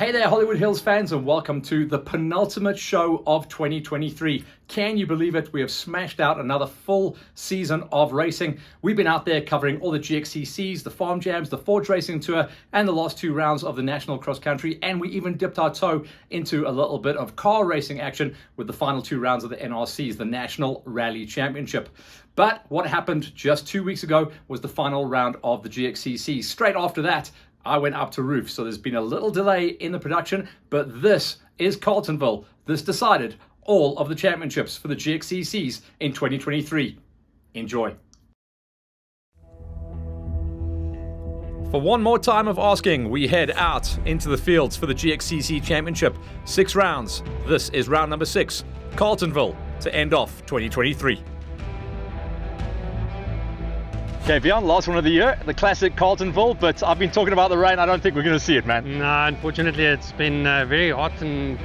Hey there, Hollywood Hills fans, and welcome to the penultimate show of 2023. Can you believe it? We have smashed out another full season of racing. We've been out there covering all the Gxccs, the Farm Jams, the Forge Racing Tour, and the last two rounds of the National Cross Country, and we even dipped our toe into a little bit of car racing action with the final two rounds of the NRCs, the National Rally Championship. But what happened just 2 weeks ago was the final round of the Gxcc. Straight after that, I went up to roof, so there's been a little delay in the production, but this is Carltonville. This decided all of the championships for the Gxccs in 2023. Enjoy. For one more time of asking, we head out into the fields for the Gxcc Championship. 6 rounds. This is round number 6, Carltonville, to end off 2023. Okay, Bjorn, last one of the year, the classic Carltonville, but I've been talking about the rain. I don't think we're going to see it, man. No, unfortunately, it's been very hot and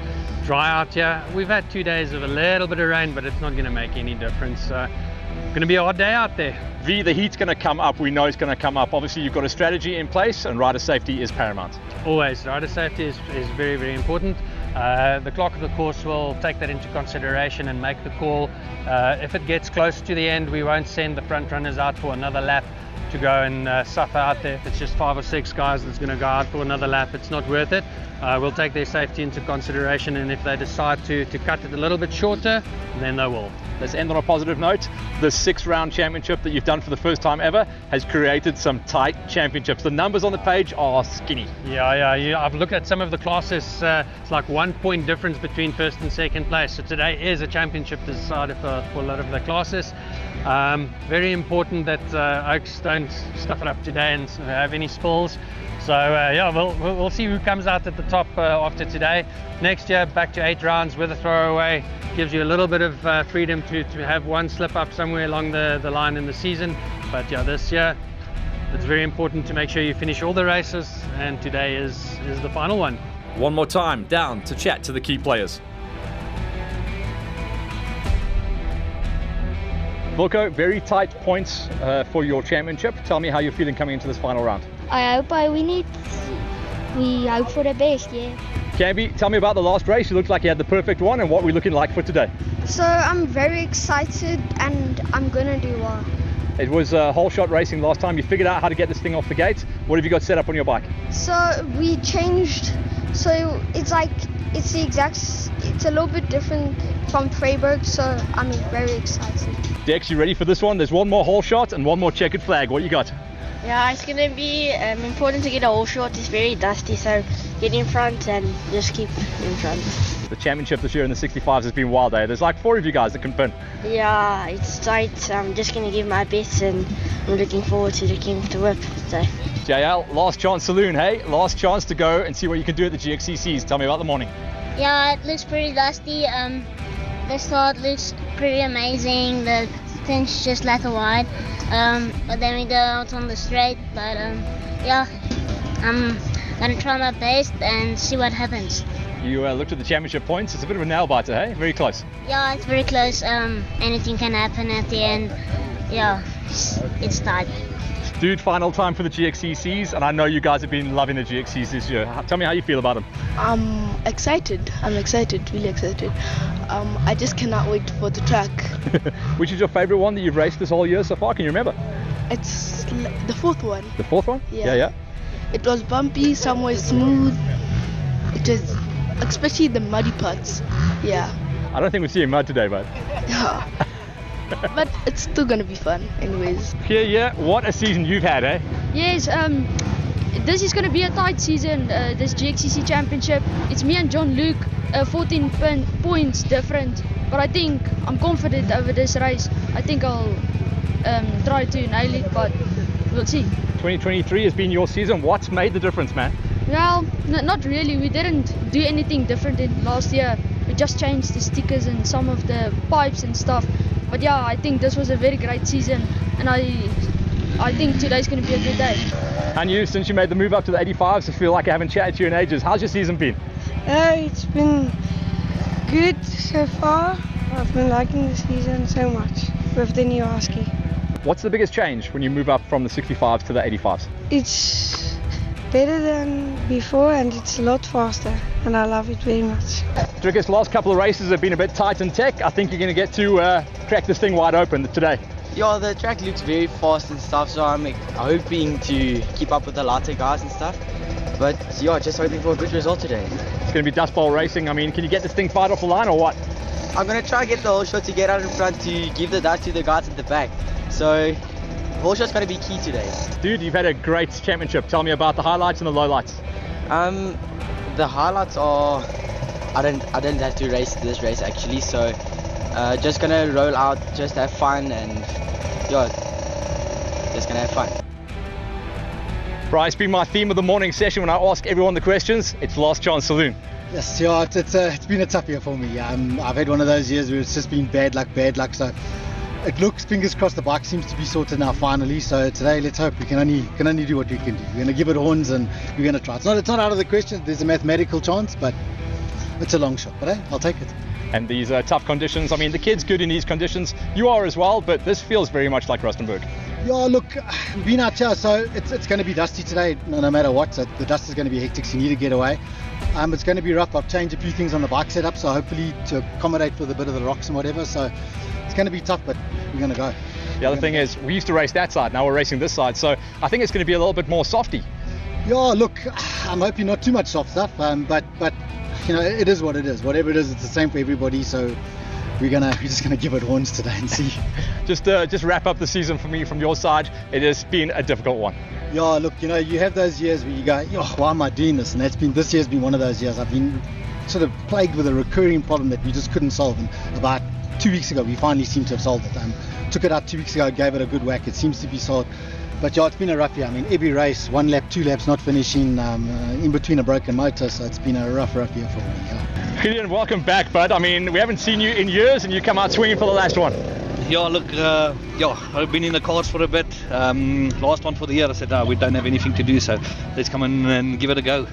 dry out here. We've had 2 days of a little bit of rain, but it's not going to make any difference. Going to be a hot day out there. V, the heat's going to come up. We know it's going to come up. Obviously, you've got a strategy in place, and rider safety is paramount. Always, rider safety is very, very important. The clock of the course will take that into consideration and make the call. If it gets close to the end, we won't send the front runners out for another lap to go and suffer out there. If it's just 5 or 6 guys that's going to go out for another lap, it's not worth it. We'll take their safety into consideration, and if they decide to cut it a little bit shorter, then they will. Let's end on a positive note. The 6-round championship that you've done for the first time ever has created some tight championships. The numbers on the page are skinny. Yeah. I've looked at some of the classes. It's like 1 point difference between first and second place. So today is a championship decided for a lot of the classes. Very important that Oaks don't stuff it up today and have any spills. So we'll see who comes out at the top after today. Next year, back to 8 rounds with a throwaway. Gives you a little bit of freedom to have one slip up somewhere along the line in the season. But yeah, this year, it's very important to make sure you finish all the races, and today is the final one. One more time, down to chat to the key players. Wilco, very tight points for your championship. Tell me how you're feeling coming into this final round. I hope I win it. We hope for the best, yeah. Camby, tell me about the last race. You looked like you had the perfect one, and what we're looking like for today. So I'm very excited, and I'm gonna do well. It was whole shot racing last time. You figured out how to get this thing off the gate. What have you got set up on your bike? So we changed, so it's a little bit different from Freiburg, so I'm very excited. Dex, you ready for this one? There's one more whole shot and one more checkered flag. What you got? Yeah, it's going to be important to get a whole shot. It's very dusty, so get in front and just keep in front. The championship this year in the 65s has been wild, eh? There's like 4 of you guys that can pin. Yeah, it's tight. I'm just going to give my best, and I'm looking forward to the King of the Whip. So. JL, last chance saloon, hey? Last chance to go and see what you can do at the Gxccs. Tell me about the morning. Yeah, it looks pretty dusty. The start looks pretty amazing. The thing's just like a wide. But then we go out on the straight. But yeah, I'm gonna try my best and see what happens. You looked at the championship points. It's a bit of a nail biter, hey? Very close. Yeah, it's very close. Anything can happen at the end. Yeah, it's tight. Dude, final time for the Gxccs, and I know you guys have been loving the Gxccs this year. Tell me how you feel about them. I'm excited, really excited. I just cannot wait for the track. Which is your favorite one that you've raced this whole year so far? Can you remember? It's the 4th one. The 4th one? Yeah. It was bumpy, somewhere smooth. It was, especially the muddy parts. Yeah. I don't think we're seeing mud today, bud. But it's still gonna be fun anyways. Yeah, what a season you've had, eh? Yes, this is gonna be a tight season, this Gxcc championship. It's me and John Luke, 14 points different, but I think I'm confident over this race. I think I'll try to nail it, but we'll see. 2023 has been your season. What's made the difference, man? Well, not really. We didn't do anything different in last year. We just changed the stickers and some of the pipes and stuff. But yeah, I think this was a very great season, and I think today's going to be a good day. And you, since you made the move up to the 85s, I feel like I haven't chatted to you in ages. How's your season been? It's been good so far. I've been liking the season so much with the new Husky. What's the biggest change when you move up from the 65s to the 85s? It's better than before and it's a lot faster and I love it very much. Drickus, last couple of races have been a bit tight and tech. I think you're going to get to crack this thing wide open today. Yeah, the track looks very fast and stuff, so I'm hoping to keep up with the lighter guys and stuff. But yeah, just hoping for a good result today. It's going to be dust bowl racing. I mean, can you get this thing fired off the line or what? I'm going to try and get the whole shot to get out in front to give the dust to the guys at the back. So, whole shot's going to be key today. Dude, you've had a great championship. Tell me about the highlights and the lowlights. The highlights are I didn't have to race this race actually, so just going to roll out, just have fun and yeah, just going to have fun. Right, it's been my theme of the morning session when I ask everyone the questions. It's last chance saloon. Yes, yeah, it's been a tough year for me. I've had one of those years where it's just been bad luck. So it looks, fingers crossed, the bike seems to be sorted now finally. So today, let's hope we can only do what we can do. We're going to give it horns and we're going to try. It's not out of the question. There's a mathematical chance, but it's a long shot. But hey, I'll take it. And these tough conditions. I mean, the kid's good in these conditions. You are as well, but this feels very much like Rustenburg. Yeah, look, we've been out here, so it's going to be dusty today, no matter what. So the dust is going to be hectic, so you need to get away. It's going to be rough. I've changed a few things on the bike setup, so hopefully to accommodate with a bit of the rocks and whatever. So it's going to be tough, but we're going to go. The other thing is, we used to race that side, now we're racing this side, so I think it's going to be a little bit more softy. Yeah, look, I'm hoping not too much soft stuff, but you know, it is what it is. Whatever it is, it's the same for everybody. So we're just gonna give it horns today and see. just wrap up the season for me from your side. It has been a difficult one. Yeah, look, you know, you have those years where you go, why am I doing this? And this year's been one of those years. I've been sort of plagued with a recurring problem that we just couldn't solve. And about 2 weeks ago, we finally seemed to have solved it. Took it out 2 weeks ago, gave it a good whack. It seems to be solved. But yeah, it's been a rough year. I mean, every race, 1 lap, 2 laps, not finishing, in between a broken motor. So it's been a rough year for me. Yeah. Gideon, welcome back, bud. I mean, we haven't seen you in years, and you come out swinging for the last one. Yeah, look, I've been in the cards for a bit. Last one for the year, I said, we don't have anything to do, so let's come in and give it a go.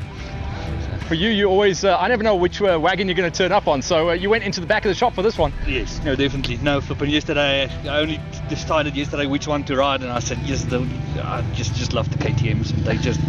For you always, I never know which wagon you're going to turn up on, so you went into the back of the shop for this one. Yes, no, definitely. No, flipping yesterday, I only decided yesterday which one to ride, and I said, yes, I just love the KTMs, and they just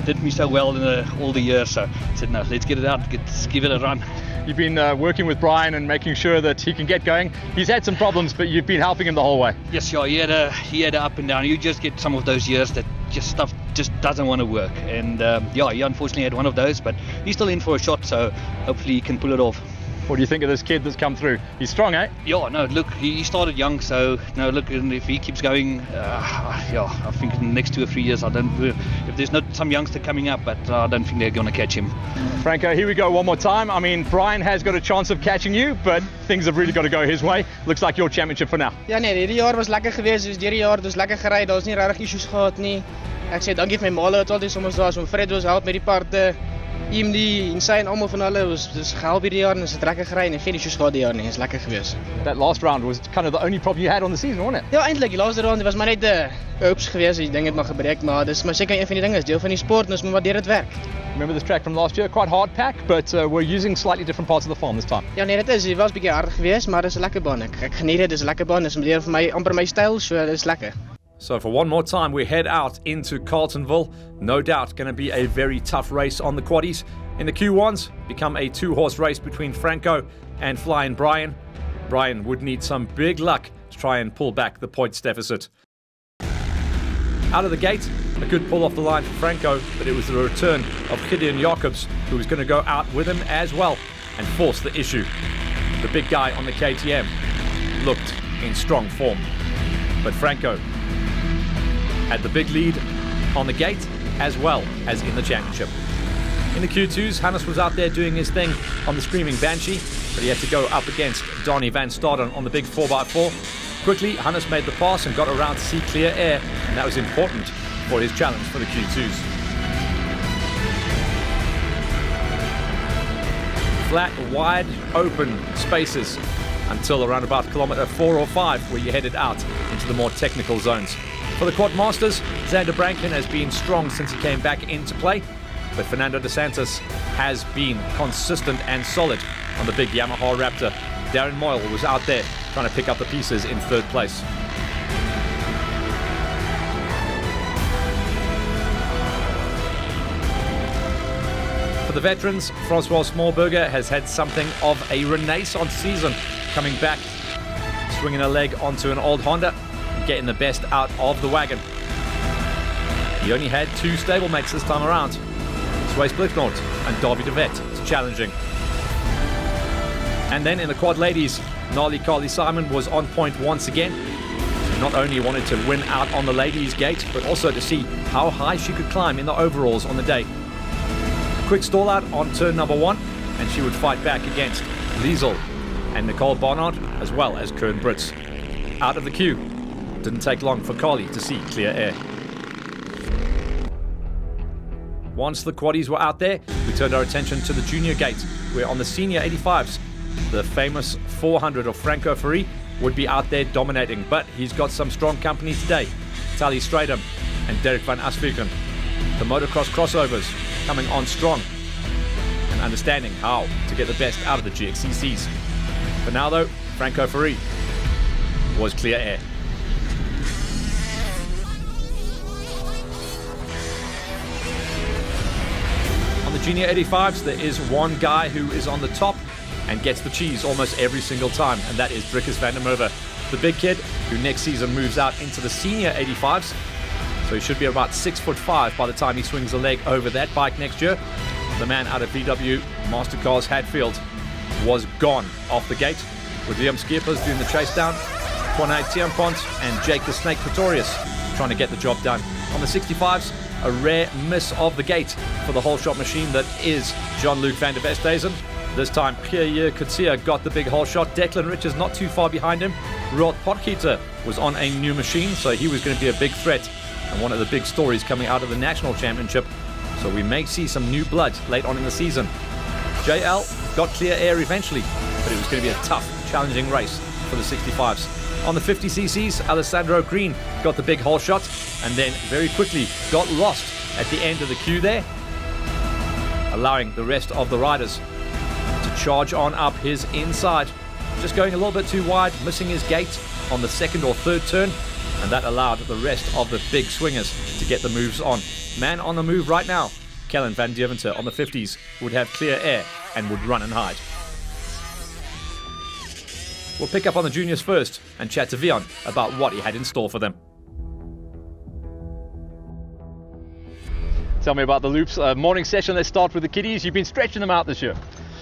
did me so well in all the years, so I said, no, let's get it out, give it a run. You've been working with Brian and making sure that he can get going. He's had some problems, but you've been helping him the whole way. Yes, yeah, he had a up and down. You just get some of those years that stuff just doesn't want to work, and he unfortunately had one of those, but he's still in for a shot, so hopefully he can pull it off. What do you think of this kid that's come through? He's strong, eh? Yeah, no, look, he started young, so no, look, and if he keeps going, I think in the next 2 or 3 years, if there's not some youngster coming up, but I don't think they're going to catch him. Franco, here we go one more time. I mean, Brian has got a chance of catching you, but things have really got to go his way. Looks like your championship for now. Ja nee, hierdie jaar was lekker geweest, dus hierdie jaar dus lekker gery, daar's nie regtig issues gehad nie. Ek sê dankie vir my maale, het altyd soms daar so Fred was help met die parte. Die insane almal van hulle was gehelp hierdie jaar en is dit lekker gery en geen issues gehad die jaar nie. Is lekker geweest. That last round was kind of the only problem you had on the season, wasn't it? Ja, eintlik die laaste round was maar net 'n hoops geweest. Die ding het maar gebreek, maar dis maar seker een van die dinge, is deel van die sport en ons moet maar deur dit werk. Remember this track from last year? Quite hard pack, but we're using slightly different parts of the farm this time. Ja nee, dit was 'n bietjie hard geweest, maar dis 'n lekker baan. Ek geniet dit, dis 'n lekker baan. Dis meer vir my amper my styl, so dis lekker. So for one more time, we head out into Carltonville. No doubt going to be a very tough race on the quaddies. In the Q1s, become a 2-horse race between Franco and Flying Brian. Brian would need some big luck to try and pull back the points deficit. Out of the gate, a good pull off the line for Franco, but it was the return of Gideon Jacobs who was going to go out with him as well and force the issue. The big guy on the KTM looked in strong form, but Franco had the big lead on the gate as well as in the championship. In the Q2s, Hannes was out there doing his thing on the Screaming Banshee, but he had to go up against Donnie van Staden on the big 4x4. Quickly, Hannes made the pass and got around to see clear air, and that was important for his challenge for the Q2s. Flat, wide, open spaces until around about kilometre 4 or 5, where you headed out into the more technical zones. For the Quad Masters, Xander Brankin has been strong since he came back into play, but Fernando de Santos has been consistent and solid on the big Yamaha Raptor. Darren Moyle was out there trying to pick up the pieces in 3rd place. For the veterans, Francois Smallberger has had something of a renaissance season, coming back, swinging a leg onto an old Honda, and getting the best out of the wagon. He only had 2 stablemates this time around, Sway Splitnort and Davy de Vet. It's challenging. And then in the quad ladies, Gnarly Carly Simon was on point once again. She not only wanted to win out on the ladies' gate, but also to see how high she could climb in the overalls on the day. Quick stall out on turn number 1, and she would fight back against Liesel and Nicole Barnard, as well as Kern Brits. Out of the queue. Didn't take long for Carly to see clear air. Once the quaddies were out there, we turned our attention to the junior gate, where on the senior 85s, the famous 400 of Franco Ferri would be out there dominating, but he's got some strong company today. Tally Stradum and Derek van Asviken. The motocross crossovers coming on strong and understanding how to get the best out of the Gxccs. For now though, Franco Ferri was clear air. On the junior 85s, there is one guy who is on the top and gets the cheese almost every single time, and that is Drickus van der Merwe, the big kid who next season moves out into the senior 85s. So he should be about 6'5" by the time he swings a leg over that bike next year. The man out of VW Mastercars Hatfield was gone off the gate, with Liam Skeepers doing the chase down, Corne Tiampont and Jake the Snake Pretorius trying to get the job done. On the 65s, a rare miss of the gate for the whole shot machine that is Jean-Luc van der Westhuizen. This time, Gxcc got the big hole shot. Declan Richards not too far behind him. Rod Potgieter was on a new machine, so he was going to be a big threat and one of the big stories coming out of the National Championship. So we may see some new blood late on in the season. JL got clear air eventually, but it was going to be a tough, challenging race for the 65s. On the 50cc's, Alessandro Green got the big hole shot and then very quickly got lost at the end of the queue there, allowing the rest of the riders to charge on up his inside. Just going a little bit too wide, missing his gate on the 2nd or 3rd turn, and that allowed the rest of the big swingers to get the moves on. Man on the move right now, Kellen van Deventer on the 50s would have clear air and would run and hide. We'll pick up on the juniors first and chat to Vion about what he had in store for them. Tell me about the loops. Morning session, let's start with the kiddies. You've been stretching them out this year.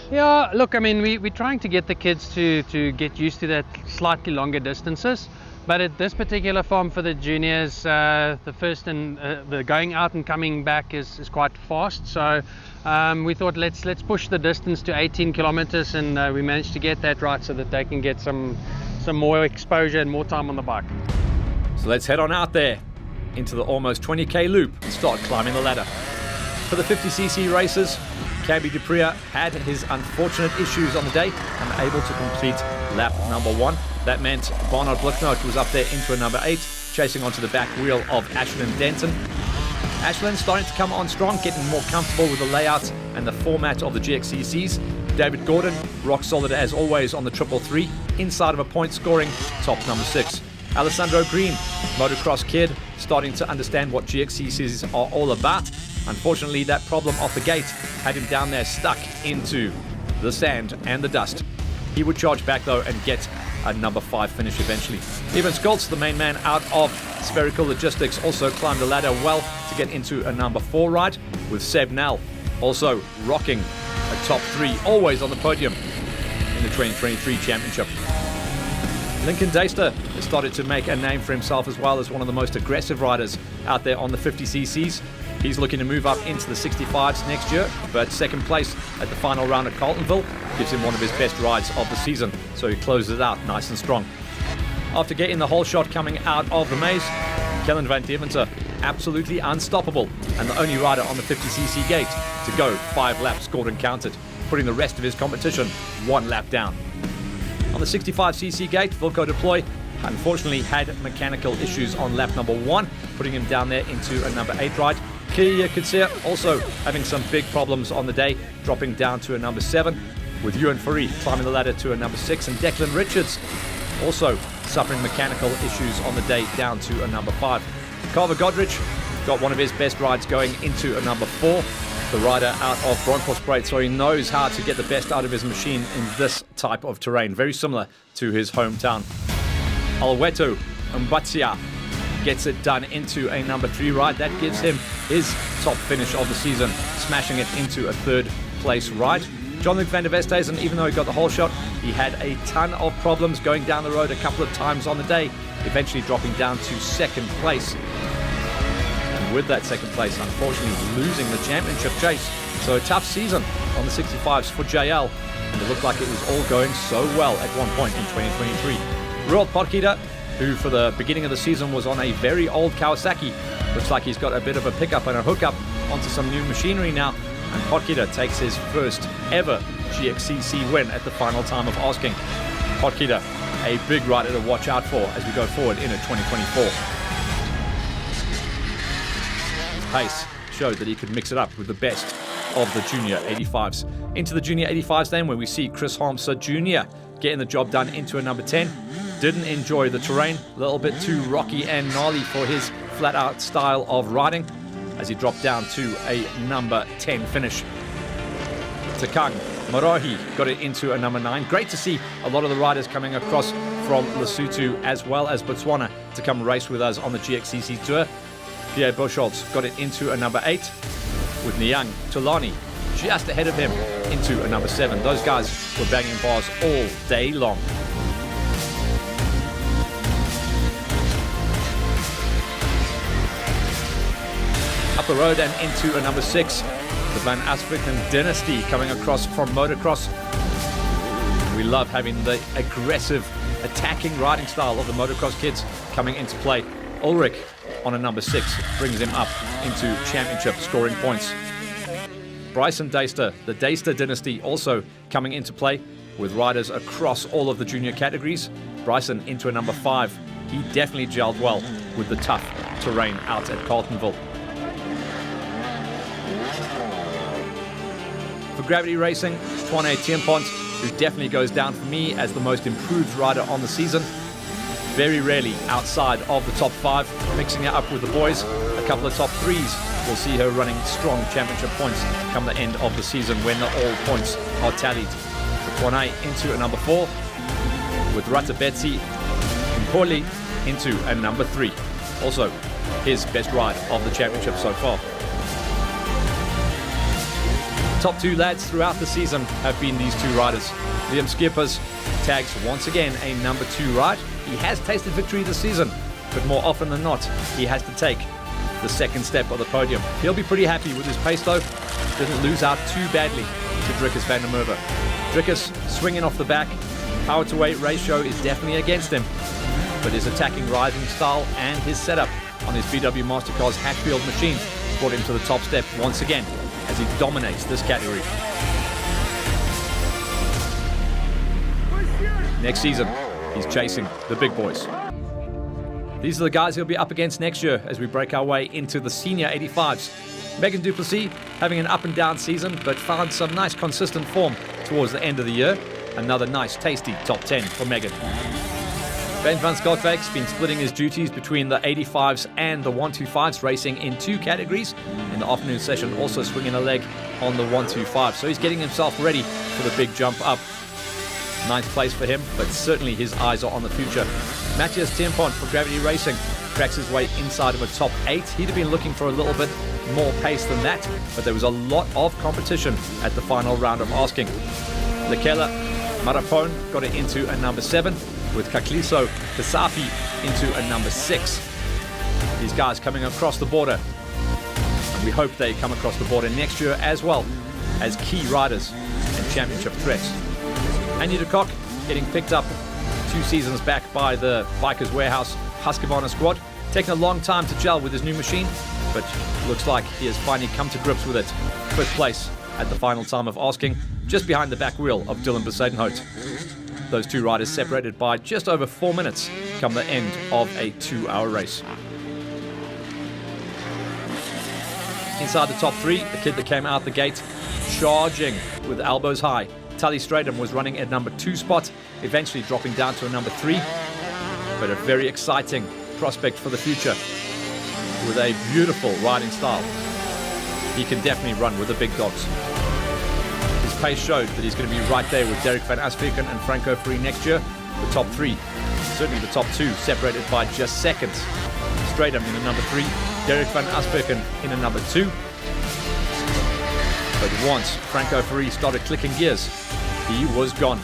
Yeah, look, I mean, we're trying to get the kids to get used to that slightly longer distances. But at this particular farm for the juniors, the first and the going out and coming back is quite fast. So we thought let's push the distance to 18 kilometers, and we managed to get that right so that they can get some more exposure and more time on the bike. So let's head on out there into the almost 20k loop and start climbing the ladder. For the 50cc races, Cabby Dupria had his unfortunate issues on the day, unable to complete lap number 1. That meant Barnard Blicknote was up there into a number 8, chasing onto the back wheel of Ashlyn Denton. Ashlyn starting to come on strong, getting more comfortable with the layout and the format of the Gxccs. David Gordon, rock solid as always on the 333, inside of a point scoring top number 6. Alessandro Green, motocross kid, starting to understand what Gxccs are all about. Unfortunately, that problem off the gate had him down there stuck into the sand and the dust. He would charge back though and get a number 5 finish eventually. Even Skoltz, the main man out of Spherical Logistics, also climbed the ladder well to get into a number 4 ride, with Seb Nell also rocking a top 3, always on the podium in the 2023 championship. Lincoln Deister has started to make a name for himself as well as one of the most aggressive riders out there on the 50cc's. He's looking to move up into the 65s next year, but second place at the final round at Carltonville gives him one of his best rides of the season, so he closes it out nice and strong. After getting the whole shot coming out of the maze, Kellen van Deventer absolutely unstoppable and the only rider on the 50cc gate to go 5 laps scored and counted, putting the rest of his competition 1 lap down. On the 65cc gate, Wilco Deploy unfortunately had mechanical issues on lap number 1, putting him down there into a number 8 ride. Gxcc also having some big problems on the day, dropping down to a number 7, with Ewan Furry climbing the ladder to a number 6, and Declan Richards also suffering mechanical issues on the day, down to a number 5. Carver Godrich got one of his best rides going into a number 4. the rider out of Bronkhorstspruit, so he knows how to get the best out of his machine in this type of terrain, very similar to his hometown. Alweto Mbatsia gets it done into a number 3 ride. That gives him his top finish of the season, smashing it into a 3rd place ride. Jean-Luc van der Westhuizen, even though he got the whole shot, he had a ton of problems going down the road a couple of times on the day, eventually dropping down to 2nd place. And with that 2nd place, unfortunately losing the championship chase. So a tough season on the 65s for JL, and it looked like it was all going so well at one point in 2023. Roald Potgieter, who for the beginning of the season was on a very old Kawasaki, looks like he's got a bit of a pickup and a hookup onto some new machinery now, and Potgieter takes his first ever Gxcc win at the final time of asking. Potgieter, a big rider to watch out for as we go forward into 2024. His pace showed that he could mix it up with the best of the junior 85s. Into the junior 85s then, where we see Chris Harmser Jr. getting the job done into a number 10. Didn't enjoy the terrain, a little bit too rocky and gnarly for his flat-out style of riding, as he dropped down to a number 10 finish. Takang Morohi got it into a number 9. Great to see a lot of the riders coming across from Lesotho as well as Botswana to come race with us on the Gxcc Tour. Pierre Bocholtz got it into a number 8, with Nyang Tulani just ahead of him into a number 7. Those guys were banging bars all day long. Up the road and into a number 6, the Van Aspergen dynasty coming across from motocross. We love having the aggressive, attacking riding style of the motocross kids coming into play. Ulrich on a number 6 brings him up into championship scoring points. Bryson Deister, the Deister dynasty, also coming into play with riders across all of the junior categories. Bryson into a number 5. He definitely gelled well with the tough terrain out at Carltonville. For Gravity Racing, Twane Tiempont, who definitely goes down for me as the most improved rider on the season. Very rarely outside of the top 5, mixing it up with the boys. A couple of top 3s. We'll see her running strong championship points come the end of the season when all points are tallied. Twane into a number 4, with Rata Betsy Mpoli into a number 3. Also, his best ride of the championship so far. Top 2 lads throughout the season have been these 2 riders. Liam Skippers tags once again a number 2 ride. He has tasted victory this season, but more often than not, he has to take the 2nd step of the podium. He'll be pretty happy with his pace though. Didn't lose out too badly to Drickus van der Merwe. Drickus swinging off the back. Power to weight ratio is definitely against him, but his attacking riding style and his setup on his VW Mastercars Hatfield machine brought him to the top step once again as he dominates this category. Next season, he's chasing the big boys. These are the guys he'll be up against next year as we break our way into the senior 85s. Megan Duplessis having an up and down season, but found some nice consistent form towards the end of the year. Another nice tasty top 10 for Megan. Ben van Schalkwijk's been splitting his duties between the 85s and the 125s, racing in 2 categories. In the afternoon session, also swinging a leg on the 125. So he's getting himself ready for the big jump up. 9th place for him, but certainly his eyes are on the future. Matthias Tiempont for Gravity Racing cracks his way inside of a top 8. He'd have been looking for a little bit more pace than that, but there was a lot of competition at the final round of asking. Lekela Marapone got it into a number 7, with Kakliso Kasafi into a number 6. These guys coming across the border, and we hope they come across the border next year as well as key riders and championship threats. Andy de Kock getting picked up 2 seasons back by the Bikers Warehouse Husqvarna squad. Taking a long time to gel with his new machine, but looks like he has finally come to grips with it. 5th place at the final time of asking, just behind the back wheel of Dylan Besadenhout. Those 2 riders separated by just over 4 minutes come the end of a 2-hour race. Inside the top 3, the kid that came out the gate charging with elbows high. Tully Stratham was running at number 2 spot, eventually dropping down to a number 3, but a very exciting prospect for the future with a beautiful riding style. he can definitely run with the big dogs. His pace showed that he's going to be right there with Derek van Asperken and Franco Free next year. The top three, certainly the top two, separated by just seconds. Stratham in a number 3, Derek van Asperken in a number 2. But once Franco Free started clicking gears, he was gone.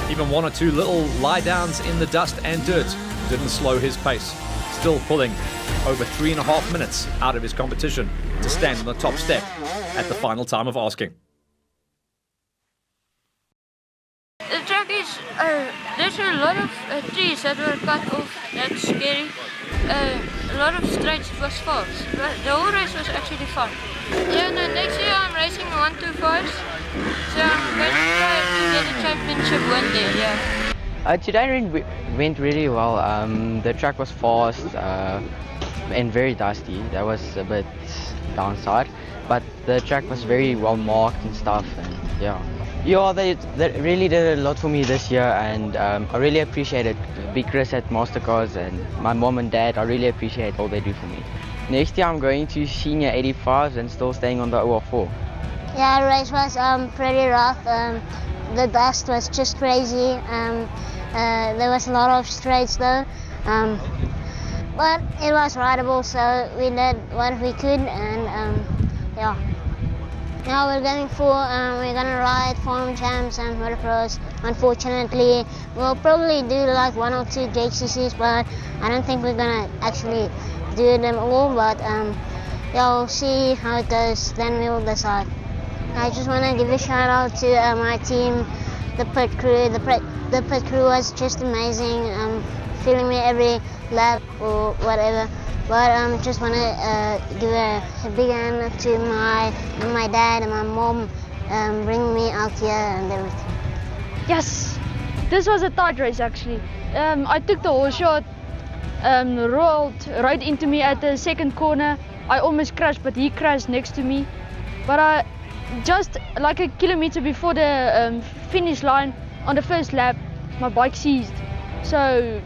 Even one or two little lie downs in the dust and dirt didn't slow his pace, still pulling over 3.5 minutes out of his competition to stand on the top step at the final time of asking. The track is, there's a lot of trees that were cut off, that's scary. A lot of straights, it was fast, but the whole race was actually fun. Yeah, no, next year I'm racing 125s, so I'm going to try to get a championship one day, yeah. Today went really well. The track was fast and very dusty. That was a bit downside, but the track was very well marked and stuff, and yeah. Yeah, they really did a lot for me this year, and I really appreciate it. Big Chris at Mastercars and my mom and dad, I really appreciate all they do for me. Next year I'm going to senior 85s and still staying on the OR4. Yeah, the race was pretty rough. The dust was just crazy. There was a lot of straights though, but it was rideable, so we did what we could, and yeah. Now we're gonna ride farm jams and motocross. Unfortunately, we'll probably do like 1 or 2 Gxccs, but I don't think we're gonna actually do them all. But yeah, we'll see how it goes. Then we'll decide. I just want to give a shout out to my team, the pit crew. The pit crew was just amazing. Filling me every lap or whatever. But just want to give a big hand to my dad and my mom bringing me out here and everything. Yes, this was a tight race actually. I took the horse shot, rolled right into me at the second corner. I almost crashed, but he crashed next to me. But just like a kilometer before the finish line on the first lap, my bike seized. So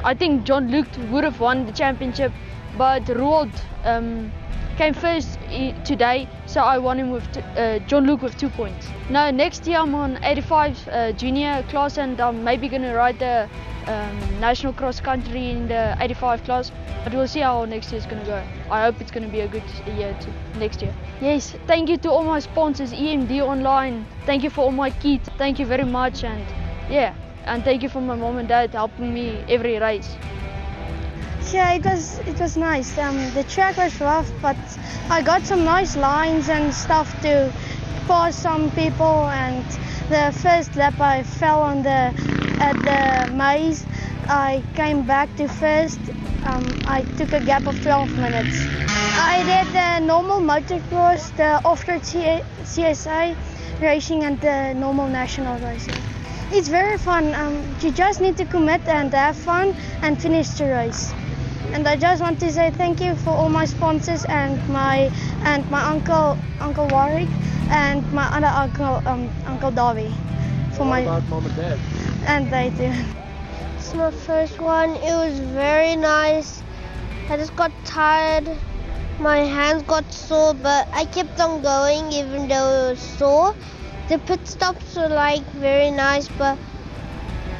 I think John Luke would have won the championship, but Roald came first today, so I won him with John Luke with 2 points. Now next year I'm on 85 junior class, and I'm maybe going to ride the national cross country in the 85 class, but we'll see how next year is going to go. I hope it's going to be a good year next year. Yes, thank you to all my sponsors, EMD Online, thank you for all my kit, thank you very much, and yeah, and thank you for my mom and dad helping me every race. Yeah, it was nice. The track was rough, but I got some nice lines and stuff to pass some people. And the first lap I fell at the maze. I came back to first. I took a gap of 12 minutes. I did the normal motocross, the off-road CSA racing, and the normal national racing. It's very fun. You just need to commit and have fun and finish the race. And I just want to say thank you for all my sponsors and my uncle Warwick, and my other uncle Davy. What about mom and dad? And they do. It's my first one. It was very nice. I just got tired. My hands got sore, but I kept on going even though it was sore. The pit stops were like very nice, but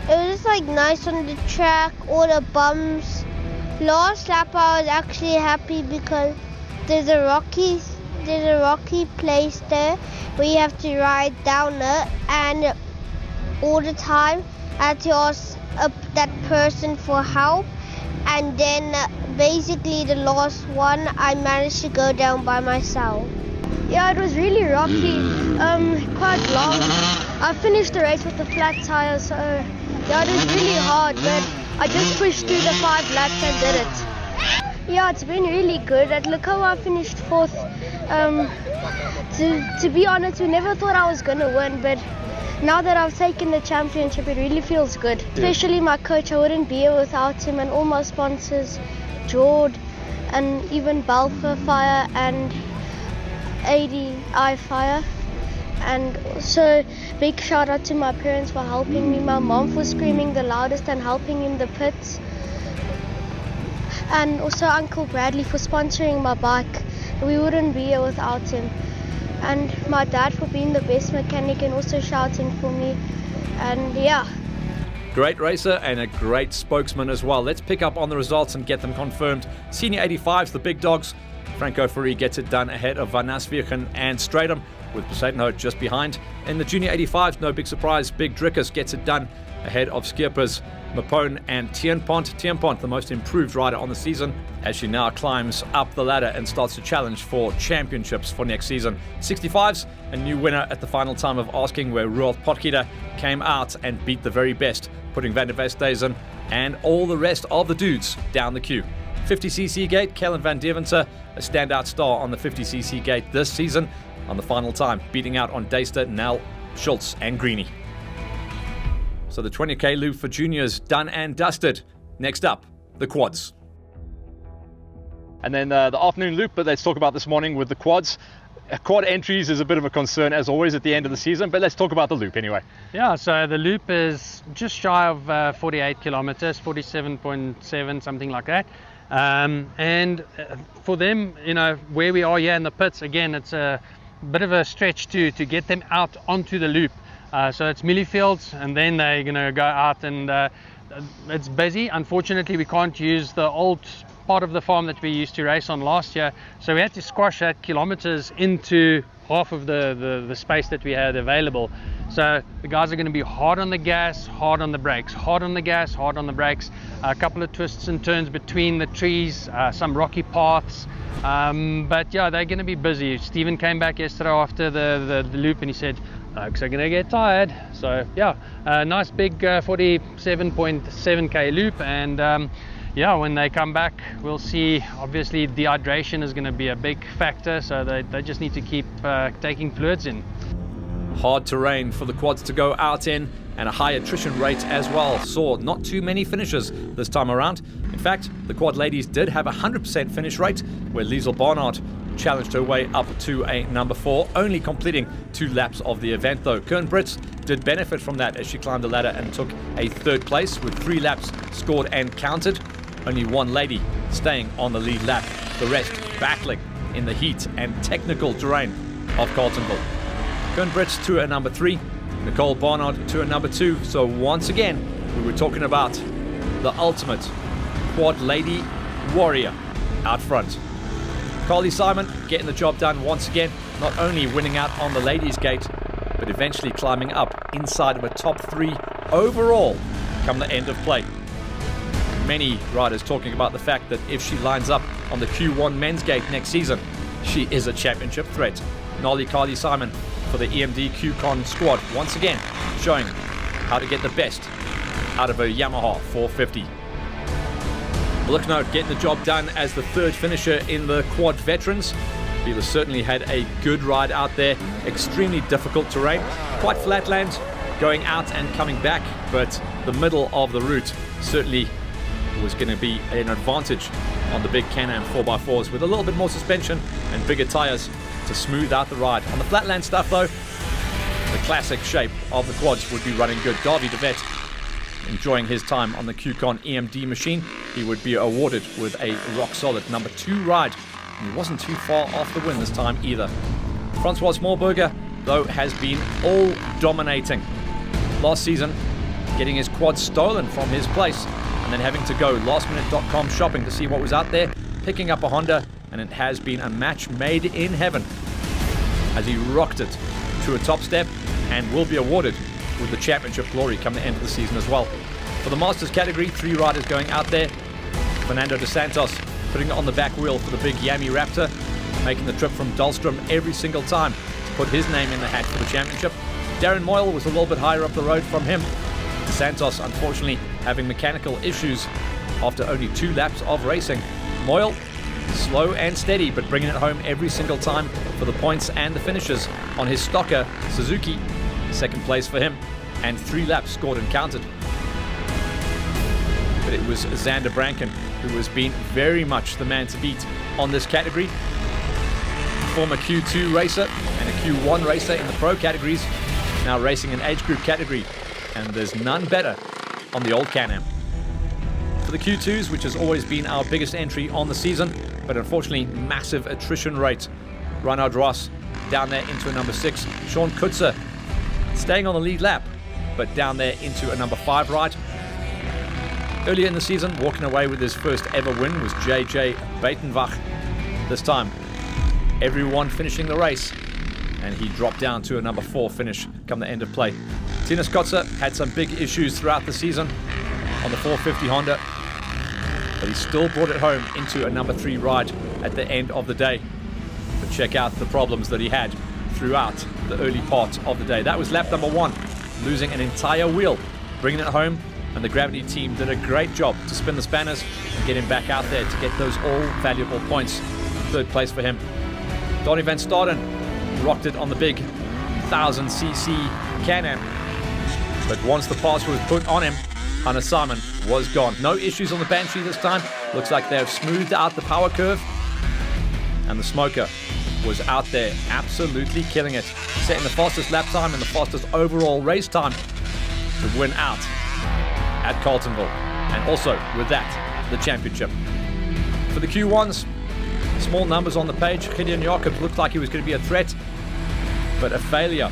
it was just like nice on the track, all the bumps. Last lap I was actually happy because there's a rocky place there where you have to ride down it, and all the time I had to ask that person for help, and then basically the last one I managed to go down by myself. Yeah, it was really rocky, quite long. I finished the race with a flat tire, so yeah, it was really hard, but I just pushed through the 5 laps and did it. Yeah, it's been really good. Look how I finished 4th. To be honest, we never thought I was going to win, but now that I've taken the championship, it really feels good. Yeah. Especially my coach, I wouldn't be here without him, and all my sponsors, Jord, and even Balfour Fire and ADI Fire. And also big shout out to my parents for helping me, my mom for screaming the loudest and helping in the pits, and also Uncle Bradley for sponsoring my bike we wouldn't be here without him. And my dad for being the best mechanic and also shouting for me. And yeah. Great racer and a great spokesman as well. Let's pick up on the results and get them confirmed. Senior 85s, the big dogs. Franco Ferri gets it done ahead of Van Asvieren and Stratum, with Poseidonhout just behind. In the junior 85s, no big surprise, Big Drickus gets it done ahead of Skippers, Mapone and Tienpont. Tienpont, the most improved rider on the season, as she now climbs up the ladder and starts to challenge for championships for next season. 65s, a new winner at the final time of asking, where Roald Potgieter came out and beat the very best, putting Van der Westhuizen and all the rest of the dudes down the queue. 50cc gate, Kellen van Deventer, a standout star on the 50cc gate this season, on the final time, beating out on Deister, Nell, Schultz and Greeny. So the 20k loop for juniors done and dusted. Next up, the quads. And then the afternoon loop, but let's talk about this morning with the quads. Quad entries is a bit of a concern as always at the end of the season, but let's talk about the loop anyway. Yeah, so the loop is just shy of 48 kilometers, 47.7, something like that. And for them, you know, where we are here in the pits, again, it's a bit of a stretch to get them out onto the loop. So it's Millifields, and then they're going to go out, and it's busy. Unfortunately, we can't use the old part of the farm that we used to race on last year, so we had to squash that kilometers into half of the space that we had available. So the guys are going to be hard on the gas, hard on the brakes, hard on the gas, hard on the brakes, a couple of twists and turns between the trees, some rocky paths, but yeah, they're going to be busy. Stephen came back yesterday after the loop and he said, folks are going to get tired. So yeah, a nice big 47.7k loop, and yeah, when they come back, we'll see. Obviously, dehydration is going to be a big factor, so they just need to keep taking fluids in. Hard terrain for the quads to go out in, and a high attrition rate as well. Saw not too many finishes this time around. In fact, the quad ladies did have a 100% finish rate, where Liesel Barnard challenged her way up to a number 4, only completing 2 laps of the event though. Kern Brits did benefit from that as she climbed the ladder and took a 3rd place with 3 laps scored and counted. Only 1 lady staying on the lead lap, the rest battling in the heat and technical terrain of Carltonville. Kern Brits to a number 3, Nicole Barnard to a number 2. So once again, we were talking about the ultimate quad lady warrior out front. Carly Simon getting the job done once again, not only winning out on the ladies' gate, but eventually climbing up inside of a top 3 overall come the end of play. Many riders talking about the fact that if she lines up on the Q1 men's gate next season, she is a championship threat. Nolly Carly Simon for the EMD QCon squad, once again showing how to get the best out of a Yamaha 450. Blicknote getting the job done as the 3rd finisher in the quad veterans. Beaver certainly had a good ride out there. Extremely difficult terrain, quite flat land going out and coming back, but the middle of the route certainly was going to be an advantage on the big Can-Am 4x4s with a little bit more suspension and bigger tires to smooth out the ride. On the flatland stuff though, the classic shape of the quads would be running good. Davy de Vet enjoying his time on the QCon EMD machine. He would be awarded with a rock solid number 2 ride, and he wasn't too far off the win this time either. Francois Smallberger though has been all dominating last season, getting his quad stolen from his place and then having to go lastminute.com shopping to see what was out there, picking up a Honda, and it has been a match made in heaven as he rocked it to a top step and will be awarded with the championship glory come the end of the season as well. For the Masters category, 3 riders going out there. Fernando de Santos putting it on the back wheel for the big Yami Raptor, making the trip from Dahlstrom every single time to put his name in the hat for the championship. Darren Moyle was a little bit higher up the road from him. De Santos unfortunately having mechanical issues after only 2 laps of racing. Moyle slow and steady, but bringing it home every single time for the points and the finishes on his stocker Suzuki. 2nd place for him, and 3 laps scored and counted. But it was Xander Branken who has been very much the man to beat on this category. Former Q2 racer and a Q1 racer in the pro categories, now racing an age group category, and there's none better on the old Can-Am. For the Q2s, which has always been our biggest entry on the season, but unfortunately massive attrition rate. Reinhard Ross down there into a number 6. Sean Kutzer staying on the lead lap, but down there into a number 5 ride. Earlier in the season, walking away with his first ever win was JJ Batenbach. This time, everyone finishing the race, and he dropped down to a number 4 finish come the end of play. Tinus Kotzer had some big issues throughout the season on the 450 Honda, but he still brought it home into a number 3 ride at the end of the day. But check out the problems that he had throughout the early part of the day. That was lap number 1, losing an entire wheel, bringing it home, and the Gravity team did a great job to spin the spanners and get him back out there to get those all valuable points. 3rd place for him. Donnie van Staden rocked it on the big 1000cc Can-Am, but once the pass was put on him, Hannes Simon was gone. No issues on the Banshee this time. Looks like they've smoothed out the power curve, and the Smoker was out there absolutely killing it, setting the fastest lap time and the fastest overall race time to win out at Carltonville, and also with that, the championship. For the Q1s, small numbers on the page. Gideon Jacobs looked like he was going to be a threat, but a failure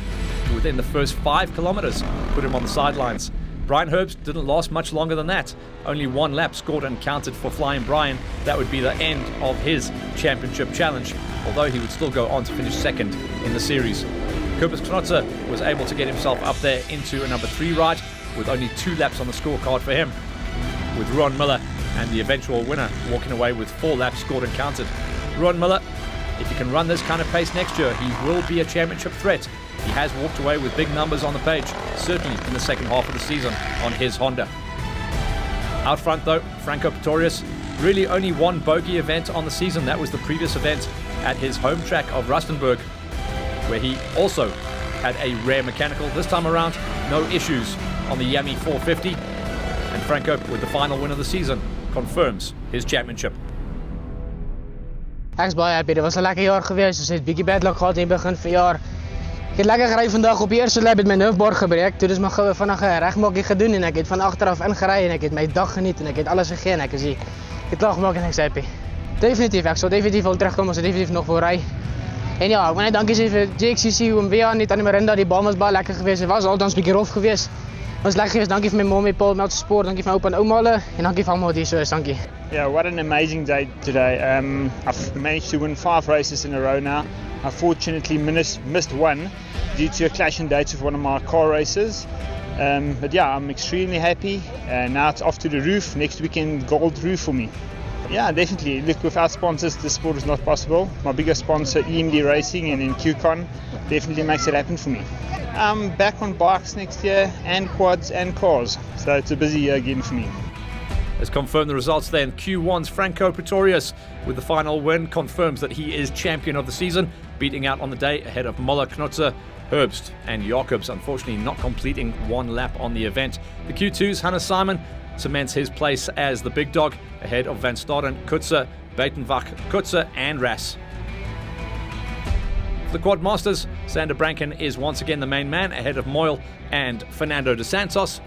within the first 5 kilometers put him on the sidelines. Brian Herbst didn't last much longer than that. Only 1 lap scored and counted for Flying Brian. That would be the end of his championship challenge, although he would still go on to finish 2nd in the series. Kobus Knotzer was able to get himself up there into a number 3 ride with only 2 laps on the scorecard for him, with Ruan Miller and the eventual winner walking away with 4 laps scored and counted. Ruan Miller, if he can run this kind of pace next year, he will be a championship threat. He has walked away with big numbers on the page, certainly in the second half of the season on his Honda. Out front though, Franco Pretorius, really only 1 bogey event on the season. That was the previous event at his home track of Rustenburg, where he also had a rare mechanical. This time around, no issues on the Yami 450. And Franco, with the final win of the season, confirms his championship. Ek's baie happy. Dit was 'n lekker jaar geweest. Ons het bietjie bad luck gehad in die begin van die jaar. Ek het lekker gery vandag op die eerste lap met my nerfbar gebreek. Toe dis maar gou vinnige regmaakie gedoen en ek het van agteraf ingery en ek het my dag geniet en ek het alles gegee en ek is hier. Ek het klaar gemaak en ek's happy. Definitief, ek sal definitief wil terugkom, ons het definitief nog wil ry. En ja, ek wil net dankie sê vir Gxcc om weer aan die Marinda, die baan was baie lekker geweest. Dit was altans 'n bietjie rof geweest. Was lekker geweest. Dankie vir my mommy, Paul, Meltsport, dankie vir my oupa en ouma en dankie vir almal wat hier so is. Dankie. Yeah, what an amazing day today. I've managed to win 5 races in a row now. I fortunately missed 1 due to a clash in dates with one of my car races. But yeah, I'm extremely happy. Now it's off to the roof. Next weekend, gold roof for me. Yeah, definitely. Look, without sponsors, this sport is not possible. My biggest sponsor, EMD Racing and in QCon, definitely makes it happen for me. I'm back on bikes next year, and quads and cars. So it's a busy year again for me. Has confirmed the results then. Q1's Franco Pretorius with the final win confirms that he is champion of the season, beating out on the day ahead of Muller, Knotzer, Herbst and Jacobs, unfortunately not completing 1 lap on the event. The Q2's Hannes Simon cements his place as the big dog ahead of Van Staden, Kutzer, Batenbach, Kutzer and Rass. For the Quad Masters, Sander Branken is once again the main man ahead of Moyle and Fernando de Santos.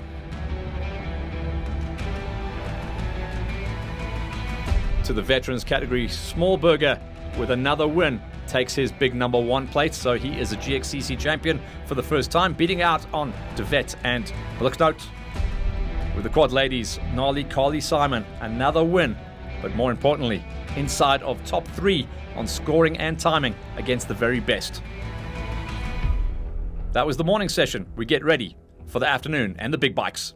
To the veterans category, Smallberger with another win takes his big number 1 plate, so he is a Gxcc champion for the first time, beating out on De Vet and Bluknout. With the quad ladies, Gnarly Carly Simon, another win, but more importantly, inside of top 3 on scoring and timing against the very best. That was the morning session. We get ready for the afternoon and the big bikes.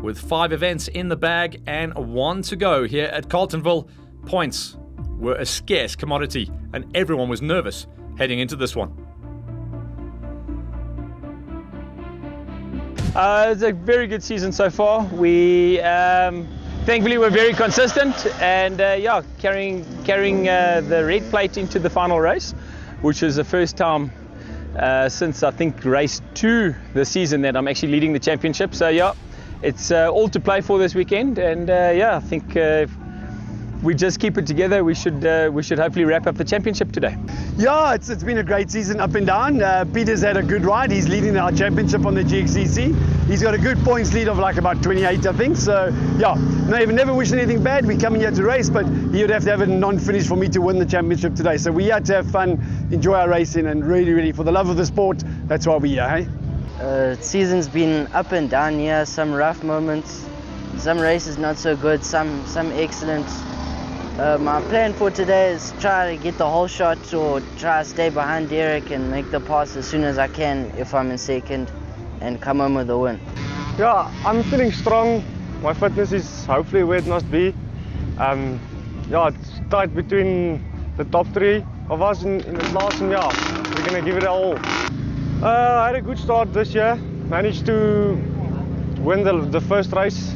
With 5 events in the bag and 1 to go here at Carletonville, points were a scarce commodity and everyone was nervous heading into this one. It's a very good season so far. We thankfully we're very consistent and yeah, carrying the red plate into the final race, which is the first time since I think race 2 this season that I'm actually leading the championship. So yeah, it's all to play for this weekend, and yeah, I think if we just keep it together, we should hopefully wrap up the championship today. Yeah, it's been a great season up and down. Peter's had a good ride. He's leading our championship on the Gxcc. He's got a good points lead of like about 28, I think. So, yeah, never wish anything bad. We're coming here to race, but he would have to have a non-finish for me to win the championship today. So we had to have fun, enjoy our racing, and really, for the love of the sport, that's why we're here, hey? Season's been up and down here, some rough moments, some races not so good, some excellent. My plan for today is try to get the whole shot or try to stay behind Derek and make the pass as soon as I can if I'm in second and come home with a win. Yeah, I'm feeling strong. My fitness is hopefully where it must be. Yeah, it's tight between the top 3 of us in the class, and yeah, we're going to give it all. I had a good start this year, managed to win the first race,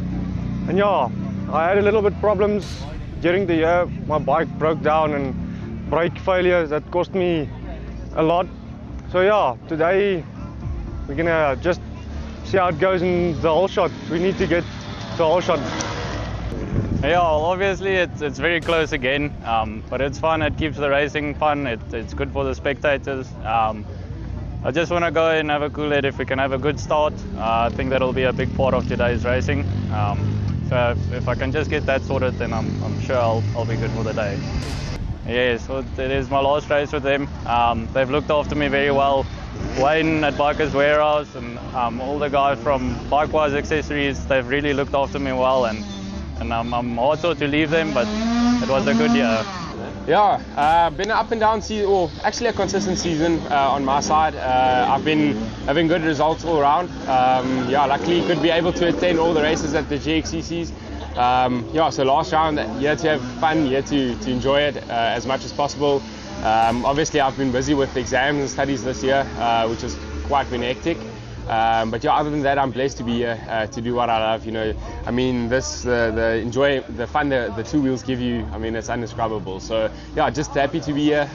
and yeah, I had a little bit problems during the year. My bike broke down and brake failures that cost me a lot. So yeah, today we're gonna just see how it goes in the whole shot. We need to get the whole shot. Yeah, well, obviously it's very close again, but it's fun. It keeps the racing fun. It's good for the spectators. I just want to go and have a cool head. If we can have a good start, I think that'll be a big part of today's racing. So if I can just get that sorted, then I'm sure I'll be good for the day. Yes, so it is my last race with them. They've looked after me very well. Wayne at Bikers Warehouse and all the guys from Bikewise Accessories, they've really looked after me well, and I'm hard to leave them, but it was a good year. Yeah, been an up and down season, or actually a consistent season on my side. I've been having good results all around. Yeah, luckily could be able to attend all the races at the Gxccs. Yeah, so last round, you had to have fun, you had to enjoy it as much as possible. Obviously, I've been busy with exams and studies this year, which has quite been hectic. But yeah, other than that, I'm blessed to be here to do what I love. You know, I mean, the fun the two wheels give you. I mean, it's indescribable. So yeah, just happy to be here.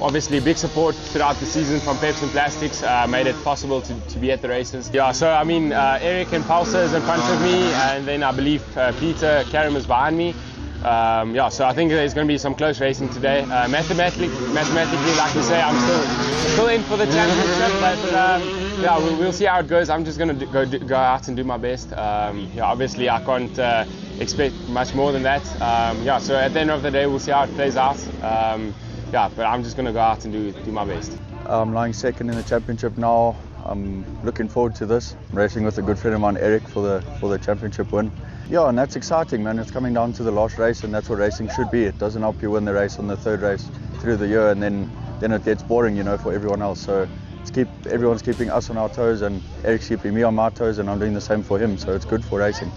Obviously, big support throughout the season from Peps and Plastics made it possible to be at the races. Yeah, so I mean, Eric and Pulsar is in front of me, and then I believe Peter Karim is behind me. Yeah, so I think there's going to be some close racing today. Mathematically, like we say, I'm still in for the championship, but yeah, we'll see how it goes. I'm just going to go out and do my best. Yeah, obviously I can't expect much more than that. Yeah, so at the end of the day, we'll see how it plays out. Yeah, but I'm just going to go out and do my best. I'm lying second in the championship now. I'm looking forward to this. I'm racing with a good friend of mine, Eric, for the championship win. Yeah, and that's exciting, man. It's coming down to the last race, and that's what racing should be. It doesn't help you win the race on the third race through the year, and then it gets boring, you know, for everyone else. So everyone's keeping us on our toes, and Eric's keeping me on my toes, and I'm doing the same for him. So it's good for racing.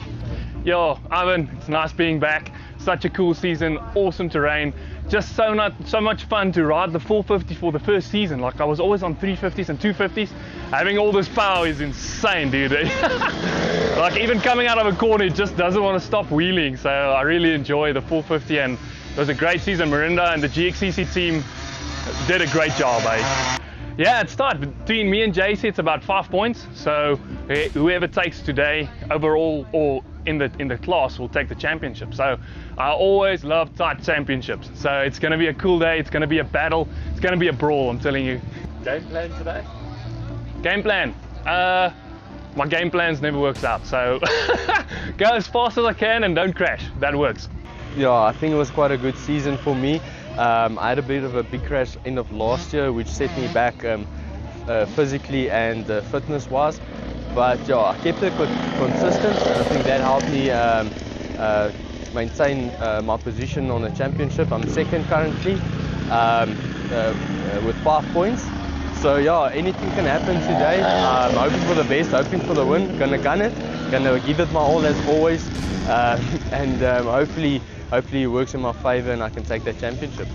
Yo, Ivan, it's nice being back. Such a cool season, awesome terrain. Just so much fun to ride the 450 for the first season. Like, I was always on 350s and 250s. Having all this power is insane, dude. Like, even coming out of a corner, it just doesn't want to stop wheeling. So I really enjoy the 450, and it was a great season. Marinda and the Gxcc team did a great job, eh? Yeah, it's tight. Between me and JC, it's about 5 points. So whoever takes today overall or in the class will take the championship. So I always love tight championships. So it's going to be a cool day. It's going to be a battle. It's going to be a brawl, I'm telling you. Game plan today? Game plan? My game plans never works out. So go as fast as I can and don't crash. That works. Yeah, I think it was quite a good season for me. I had a bit of a big crash end of last year, which set me back physically and fitness-wise. But yeah, I kept it consistent, and I think that helped me maintain my position on the championship. I'm second currently with 5 points. So yeah, anything can happen today. I'm hoping for the best, hoping for the win. Gonna gun it, gonna give it my all as always, and hopefully it works in my favor and I can take that championship.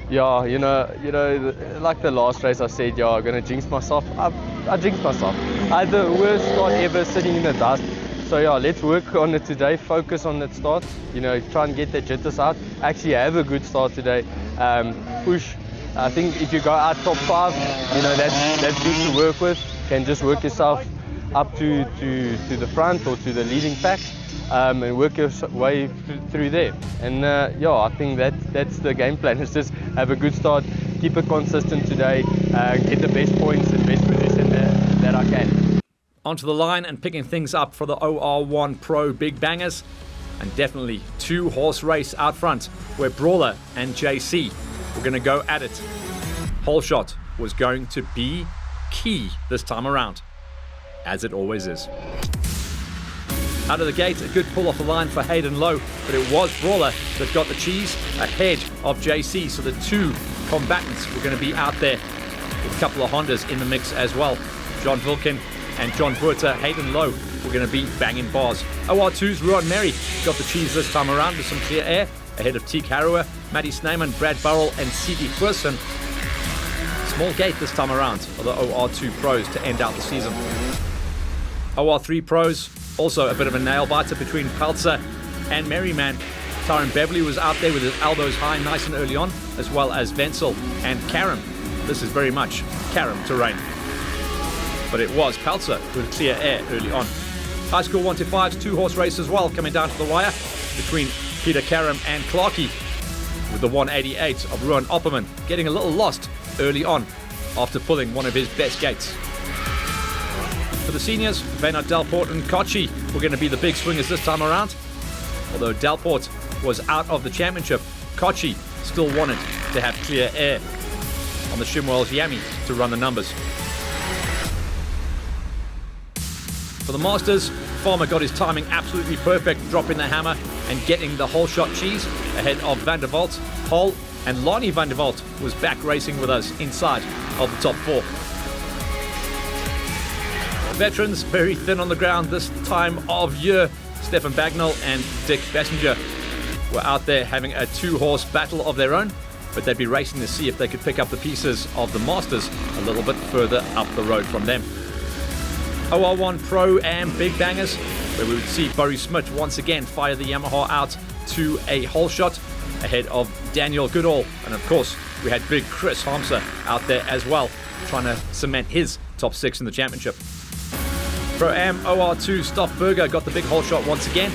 Yeah, you know, like the last race I said, yeah, I'm gonna jinx myself. I jinxed myself. I had the worst start ever, sitting in the dust. So yeah, let's work on it today, focus on that start, you know, try and get the jitters out. Actually have a good start today, push. I think if you go out top 5, you know, that's good to work with. You can just work yourself up to the front or to the leading pack. And work your way through there. And yeah, I think that's the game plan. Is just have a good start, keep it consistent today, get the best points and best position that I can. Onto the line and picking things up for the OR1 Pro Big Bangers. And definitely 2-horse race out front where Brawler and JC were going to go at it. Hole shot was going to be key this time around, as it always is. Out of the gate, a good pull off the line for Hayden Lowe, but it was Brawler that got the cheese ahead of JC, so the two combatants were going to be out there with a couple of Hondas in the mix as well. John Vilkin and John Buerter. Hayden Lowe were going to be banging bars. OR2's Ruan Merry got the cheese this time around with some clear air ahead of Teek Harrower, Maddie Snyman, Brad Burrell and C.D. Person. Small gate this time around for the OR2 pros to end out the season. OR3 pros, also a bit of a nail biter between Peltzer and Merryman. Tyron Beverly was out there with his elbows high nice and early on, as well as Wenzel and Karam. This is very much Karam terrain. But it was Peltzer with clear air early on. High school 1-5's 2-horse race as well coming down to the wire between Peter Karam and Clarkey, with the 188 of Ruan Opperman getting a little lost early on after pulling one of his best gates. For the seniors, Maynard Delport and Kochi were going to be the big swingers this time around. Although Delport was out of the championship, Kochi still wanted to have clear air on the Shimwell's Yami to run the numbers. For the Masters, Farmer got his timing absolutely perfect, dropping the hammer and getting the whole shot cheese ahead of Van der Walt. Hol and Lonnie Van der Walt was back racing with us inside of the top 4. Veterans very thin on the ground this time of year. Stefan Bagnall and Dick Bessinger were out there having a 2-horse battle of their own, but they'd be racing to see if they could pick up the pieces of the Masters a little bit further up the road from them. OR1 Pro and Big Bangers, where we would see Burry Smith once again fire the Yamaha out to a hole shot ahead of Daniel Goodall. And of course, we had big Chris Hamser out there as well, trying to cement his top 6 in the championship. Pro-Am OR2 Stoffberger got the big hole shot once again.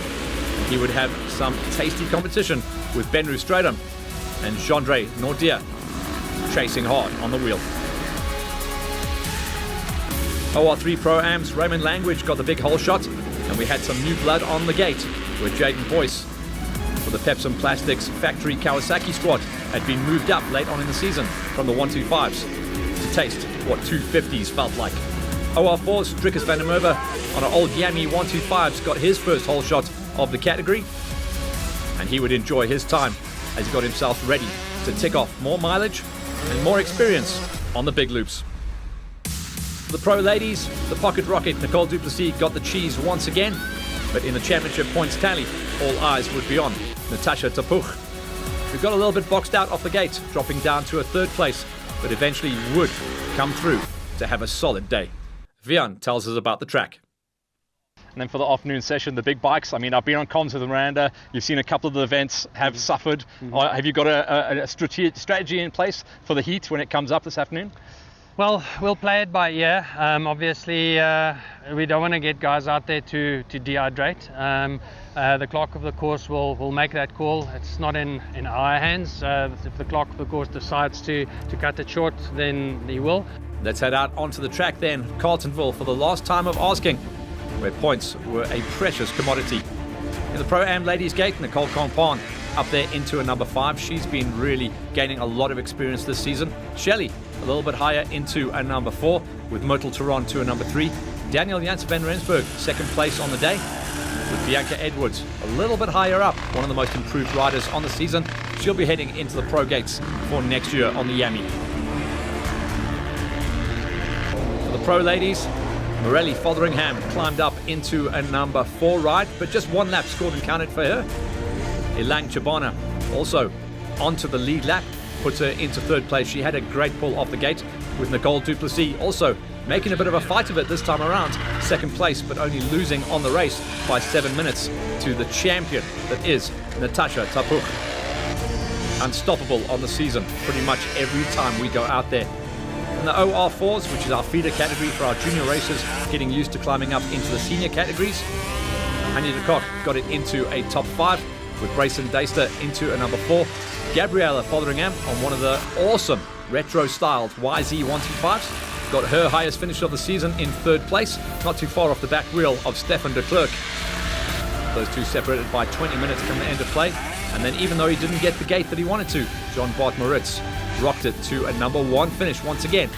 He would have some tasty competition with Ben Roostradam and Jandre Nordia chasing hard on the wheel. OR3 Pro-Ams Raymond Language got the big hole shot, and we had some new blood on the gate where Jaden Boyce for the Pepsi Plastics Factory Kawasaki squad had been moved up late on in the season from the 125s to taste what 250s felt like. OR4's Drickus van der Merwe on an old Yami 125s got his first hole shot of the category, and he would enjoy his time as he got himself ready to tick off more mileage and more experience on the big loops. For the pro ladies, the pocket rocket Nicole Duplessis got the cheese once again, but in the championship points tally, all eyes would be on Natasha Tapuch, who got a little bit boxed out off the gate, dropping down to a 3rd place, but eventually would come through to have a solid day. Vian tells us about the track. And then for the afternoon session, the big bikes. I mean, I've been on comms with Miranda. You've seen a couple of the events have suffered. Have you got a strategy in place for the heat when it comes up this afternoon? Well, we'll play it by ear. Obviously, we don't want to get guys out there to dehydrate. The clock of the course will make that call. It's not in our hands. If the clock of the course decides to cut it short, then he will. Let's head out onto the track then. Carltonville for the last time of asking, where points were a precious commodity. In the Pro-Am Ladies Gate, Nicole Compan up there into a number 5. She's been really gaining a lot of experience this season. Shelley a little bit higher into a number 4, with Myrtle Turon to a number 3. Daniel Janssen van Rensburg 2nd place on the day, with Bianca Edwards a little bit higher up, one of the most improved riders on the season. She'll be heading into the Pro Gates for next year on the Yami. For the Pro Ladies, Morelli Fotheringham climbed up into a number 4 ride, but just 1 lap scored and counted for her. Elang Chabana also onto the lead lap, puts her into 3rd place. She had a great pull off the gate, with Nicole Duplessis also making a bit of a fight of it this time around. 2nd place, but only losing on the race by 7 minutes to the champion that is Natasha Tapuch. Unstoppable on the season pretty much every time we go out there. And the OR4s, which is our feeder category for our junior racers, getting used to climbing up into the senior categories. Anya de Kock got it into a top 5, with Brayson Deister into a number 4. Gabriella Fotheringham on one of the awesome retro-styled YZ125s got her highest finish of the season in 3rd place, not too far off the back wheel of Stefan de Klerk. Those two separated by 20 minutes from the end of play. And then even though he didn't get the gate that he wanted to, John Bart Moritz rocked it to a number 1 finish once again.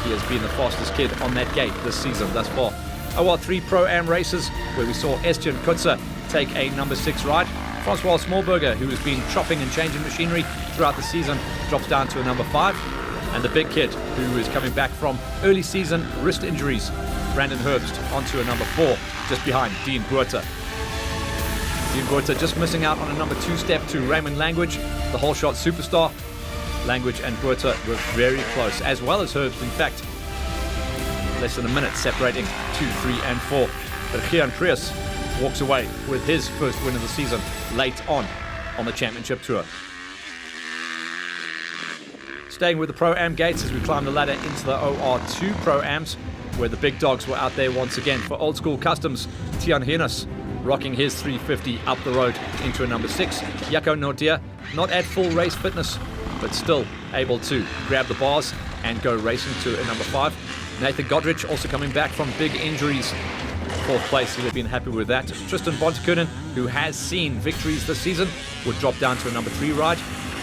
He has been the fastest kid on that gate this season thus far. OR3 Pro-Am races where we saw Estienne Kutzer take a number 6 ride. Francois Smallberger, who has been chopping and changing machinery throughout the season, drops down to a number 5. And the big kid, who is coming back from early season wrist injuries, Brandon Herbst, onto a number 4, just behind Dean Buerter. Dean Buerter just missing out on a number 2 step to Raymond Language, the whole shot superstar. Language and Buerter were very close, as well as Herbst, in fact. Less than a minute separating 2, 3, and 4. But Gian Prius walks away with his first win of the season late on the championship tour. Staying with the Pro-Am gates as we climb the ladder into the OR2 Pro-Ams, where the big dogs were out there once again. For Old School Customs, Tian Hennis rocking his 350 up the road into a number 6. Jaco Nordia, not at full race fitness, but still able to grab the bars and go racing to a number 5. Nathan Godrich also coming back from big injuries. 4th place, he would have been happy with that. Tristan Bontekonen, who has seen victories this season, would drop down to a number 3 ride,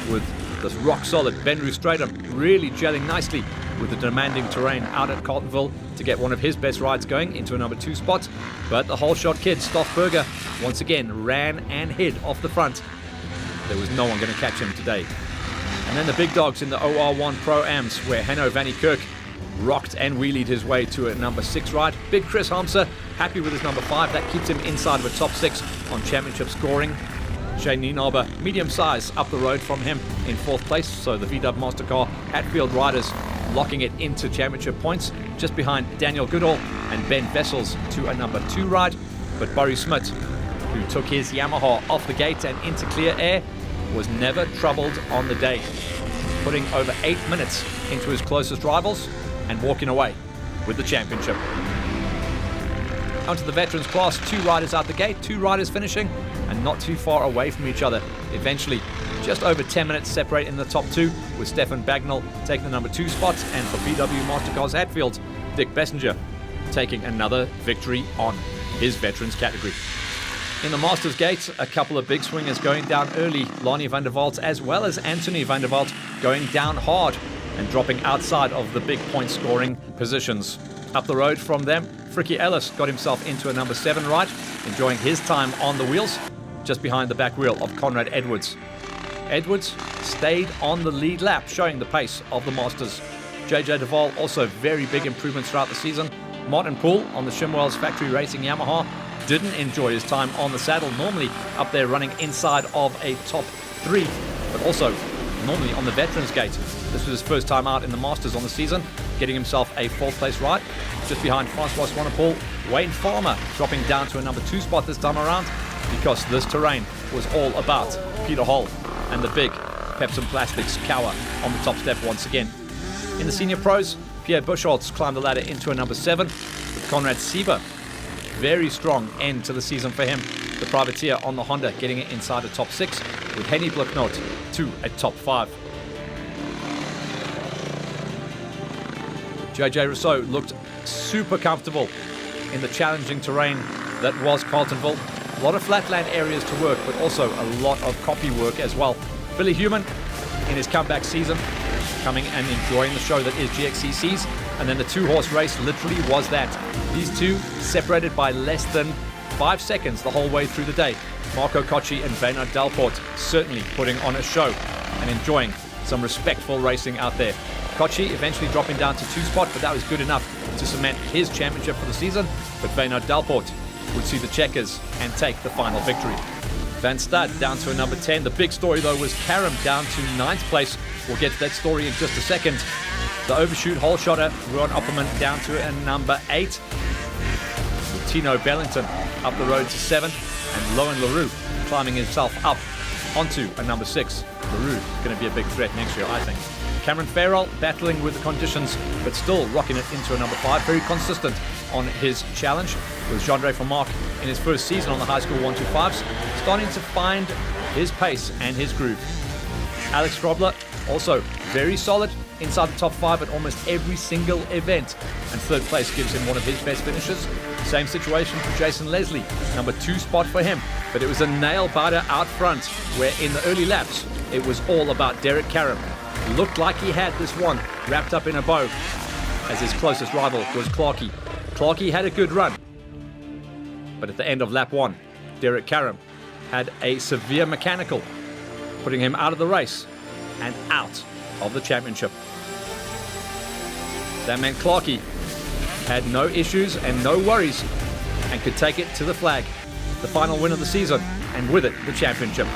with this rock-solid Benru Stratum really gelling nicely with the demanding terrain out at Carltonville to get one of his best rides going into a number 2 spot. But the whole-shot kid, Stoffberger, once again ran and hid off the front. There was no one going to catch him today. And then the big dogs in the OR1 Pro-Ams, where Hanno Van Kirk rocked and wheelied his way to a number 6 ride. Big Chris Hamser happy with his number 5. That keeps him inside of a top 6 on championship scoring. Shane Nienaber, medium size, up the road from him in 4th place. So the VW Mastercar Hatfield riders locking it into championship points, just behind Daniel Goodall and Ben Vessels to a number 2 ride. But Barry Smith, who took his Yamaha off the gate and into clear air, was never troubled on the day, putting over 8 minutes into his closest rivals and walking away with the championship. Onto the veterans class, 2 riders out the gate, 2 riders finishing, and not too far away from each other. Eventually, just over 10 minutes separate in the top 2, with Stefan Bagnall taking the number 2 spot, and for VW Mastercars Hatfield, Dick Bessinger taking another victory on his veterans category. In the Masters Gate, a couple of big swingers going down early. Lonnie van der Walt as well as Anthony van der Walt going down hard and dropping outside of the big point scoring positions. Up the road from them, Fricky Ellis got himself into a number 7 ride, enjoying his time on the wheels, just behind the back wheel of Conrad Edwards. Edwards stayed on the lead lap, showing the pace of the Masters. JJ Duvall also very big improvements throughout the season. Martin Poole on the Shimwell's Factory Racing Yamaha didn't enjoy his time on the saddle, normally up there running inside of a top 3, but also normally on the Veterans Gate. This was his first time out in the Masters on the season, getting himself a 4th place ride, just behind Francois Swanepoel. Wayne Farmer dropping down to a number 2 spot this time around, because this terrain was all about Peter Hall and the big Pepsi Plastics Cower on the top step once again. In the senior pros, Pierre Buchholz climbed the ladder into a number 7, with Conrad Sieber. Very strong end to the season for him. The privateer on the Honda getting it inside the top 6, with Henny Bluknot to a top 5. JJ Rousseau looked super comfortable in the challenging terrain that was Carltonville. A lot of flatland areas to work, but also a lot of copy work as well. Billy Human in his comeback season, coming and enjoying the show that is Gxcc's. And then the 2-horse race literally was that. These two separated by less than 5 seconds the whole way through the day. Marco Cocci and Bernard Dalport certainly putting on a show and enjoying some respectful racing out there. Cocci eventually dropping down to 2 spot, but that was good enough to cement his championship for the season. But Bernard Dalport would see the checkers and take the final victory. Van Stud down to a number 10. The big story though was Karam down to 9th place. We'll get to that story in just a second. The overshoot hole shotter, Ron Opperman down to a number 8. With Tino Bellington up the road to 7. And Lohan LaRue climbing himself up onto a number 6. LaRue going to be a big threat next year, I think. Cameron Farrell battling with the conditions, but still rocking it into a number 5. Very consistent on his challenge, with Jean-Andre Vermark in his first season on the high school 125s, starting to find his pace and his groove. Alex Grobler also very solid, inside the top 5 at almost every single event, and third place gives him one of his best finishes. Same situation for Jason Leslie, number 2 spot for him, but it was a nail-biter out front, where in the early laps, it was all about Derek Karam. Looked like he had this one wrapped up in a bow, as his closest rival was Clarkey. Clarkey had a good run, but at the end of lap 1, Derek Karam had a severe mechanical, putting him out of the race and out of the championship. That meant Clarkey had no issues and no worries and could take it to the flag, the final win of the season, and with it, the championship.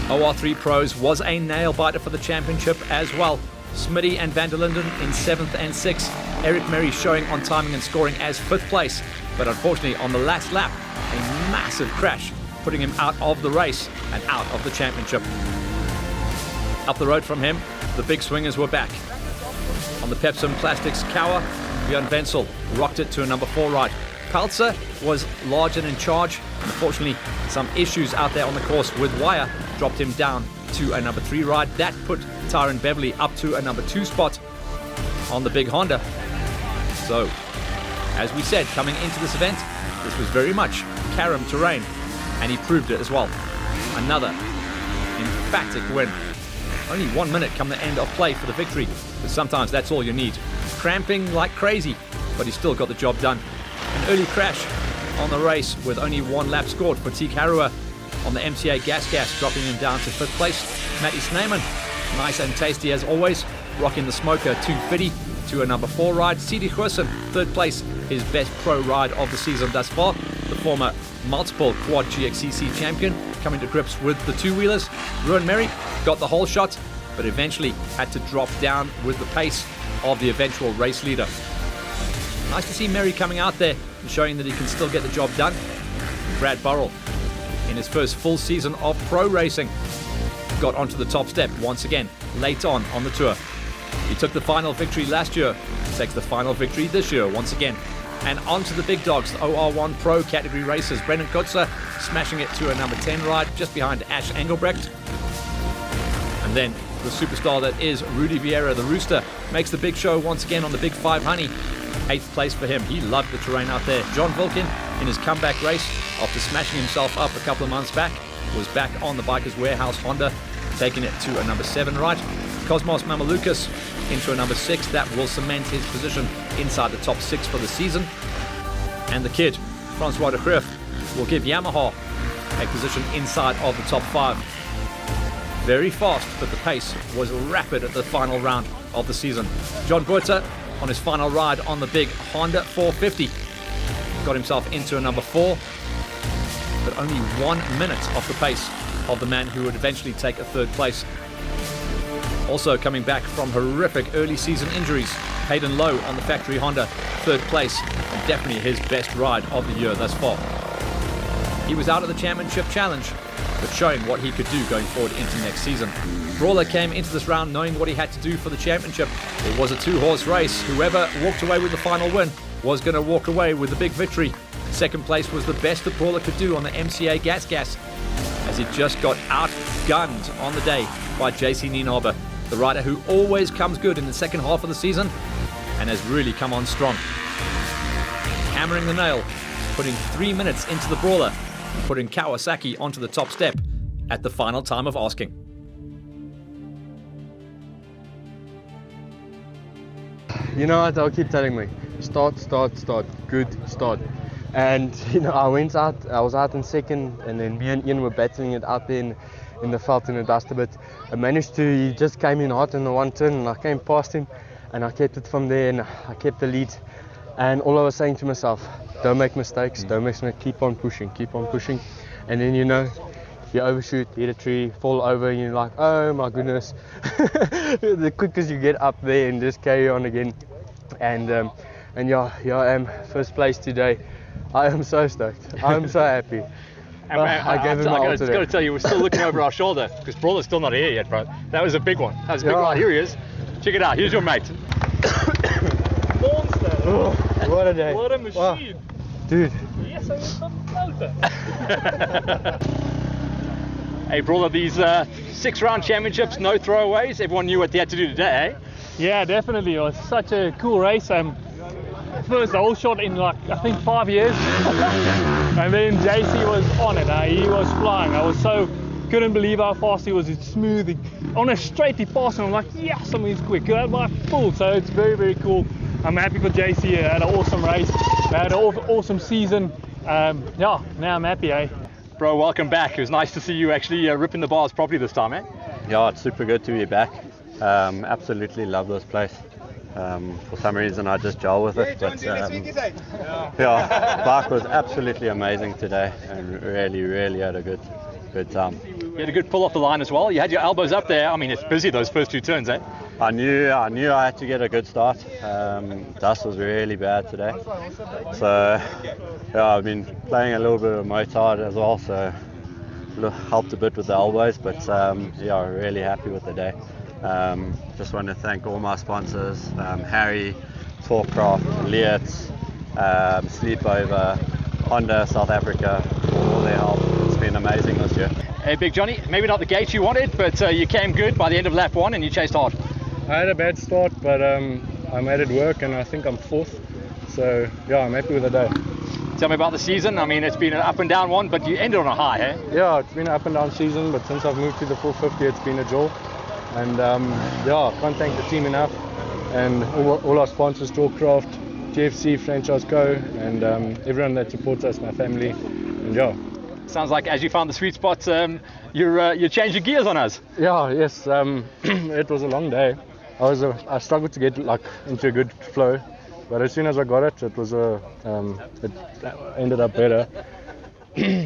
OR3 Pros was a nail-biter for the championship as well. Smitty and Van der Linden in 7th and 6th. Eric Merry showing on timing and scoring as 5th place, but unfortunately on the last lap, a massive crash, putting him out of the race and out of the championship. Up the road from him, the big swingers were back. On the Pepsi Plastics Cower, Björn Wenzel rocked it to a number 4 ride. Paltzer was large and in charge. Unfortunately, some issues out there on the course with wire dropped him down to a number 3 ride. That put Tyron Beverly up to a number 2 spot on the big Honda. So, as we said, coming into this event, this was very much Karam terrain, and he proved it as well. Another emphatic win. Only 1 minute come the end of play for the victory, but sometimes that's all you need. Cramping like crazy, but he still got the job done. An early crash on the race with only 1 lap scored for Teek Harua on the MCA Gas, dropping him down to 5th place. Matty Sneeman, nice and tasty as always, rocking the Smoker 250 to a number 4 ride. CD Goosen, 3rd place, his best pro ride of the season thus far. The former multiple quad Gxcc champion coming to grips with the 2-wheelers. Ruan Merry got the whole shot, but eventually had to drop down with the pace of the eventual race leader. Nice to see Merry coming out there and showing that he can still get the job done. Brad Burrell, in his first full season of pro racing, got onto the top step once again late on the tour. He took the final victory last year, takes the final victory this year once again. And onto the big dogs, the OR1 Pro category racers. Brendan Kutzer smashing it to a number 10 ride just behind Ash Engelbrecht. And then the superstar that is Rudy Vieira, the Rooster, makes the big show once again on the Big 5 Honey. 8th place for him. He loved the terrain out there. John Vulcan, in his comeback race, after smashing himself up a couple of months back, was back on the Bikers Warehouse Honda, taking it to a number 7 ride. Cosmos Mamalukas into a number 6. That will cement his position inside the top 6 for the season. And the kid, Francois de Greuf, will give Yamaha a position inside of the top 5. Very fast, but the pace was rapid at the final round of the season. John Buerta, on his final ride on the big Honda 450, got himself into a number 4, but only 1 minute off the pace of the man who would eventually take a 3rd place. Also coming back from horrific early season injuries, Hayden Lowe on the factory Honda, 3rd place, and definitely his best ride of the year thus far. He was out of the championship challenge, but showing what he could do going forward into next season. Brawler came into this round knowing what he had to do for the championship. It was a 2-horse race. Whoever walked away with the final win was going to walk away with the big victory. 2nd place was the best that Brawler could do on the MCA Gas, as he just got outgunned on the day by JC Nienaber, the rider who always comes good in the second half of the season and has really come on strong. Hammering the nail, putting 3 minutes into the Brawler, and putting Kawasaki onto the top step at the final time of asking. You know what, they'll keep telling me, start, good start. And you know, I was out in 2nd, and then me and Ian were battling it out there in the veld in the dust a bit. I managed to, he just came in hot in the one turn, and I came past him, and I kept it from there, and I kept the lead. And all I was saying to myself, don't make mistakes, keep on pushing. And then, you know, you overshoot, hit a tree, fall over, and you're like, oh my goodness. The quickest you get up there and just carry on again. And yeah, here I am, 1st place today. I am so stoked. I'm so happy. I gave him my all today. I've got to tell you, we're still looking over our shoulder because Brawler's still not here yet, bro. That was a big one. That was a big one. Here he is. Check it out. Here's your mate. Monster. Oh, what a day. What a machine. Wow. Dude. Yes, I Hey, Brawler, these 6-round championships, no throwaways. Everyone knew what they had to do today, eh? Yeah, definitely. It was such a cool race. First whole shot in like I think 5 years, and then JC was on it. He was flying. Couldn't believe how fast he was. It's smooth. On a straight he passed, and I'm like, yes, I mean, he's quick. Like full. So it's very, very cool. I'm happy for JC. He had an awesome race. They had an awesome season. Yeah, now I'm happy, eh? Bro, welcome back. It was nice to see you actually ripping the bars properly this time, eh? Yeah, it's super good to be back. Absolutely love this place. For some reason I just gel with it, but yeah, bike was absolutely amazing today, and really had a good time. You had a good pull off the line as well. You had your elbows up there. I mean, it's busy those first 2 turns, eh? I knew I had to get a good start. Dust was really bad today, so yeah, I've been playing a little bit of motard as well, so helped a bit with the elbows, but yeah, really happy with the day. Just want to thank all my sponsors, Harry, Talkcraft, Lietz, Sleepover, Honda South Africa, for all their help. It's been amazing this year. Hey Big Johnny, maybe not the gate you wanted, but you came good by the end of lap 1 and you chased hard. I had a bad start, but I made it work, and I think I'm 4th. So yeah, I'm happy with the day. Tell me about the season. I mean, it's been an up and down one, but you ended on a high, eh? Yeah, it's been an up and down season, but since I've moved to the 450, it's been a joy. And yeah, I can't thank the team enough, and all our sponsors, Talkcraft, Gxcc, Franchise Co, and everyone that supports us, my family, and yeah. Sounds like as you found the sweet spot, you changed your gears on us. Yeah, yes. It was a long day. I struggled to get into a good flow, but as soon as I got it, it ended up better.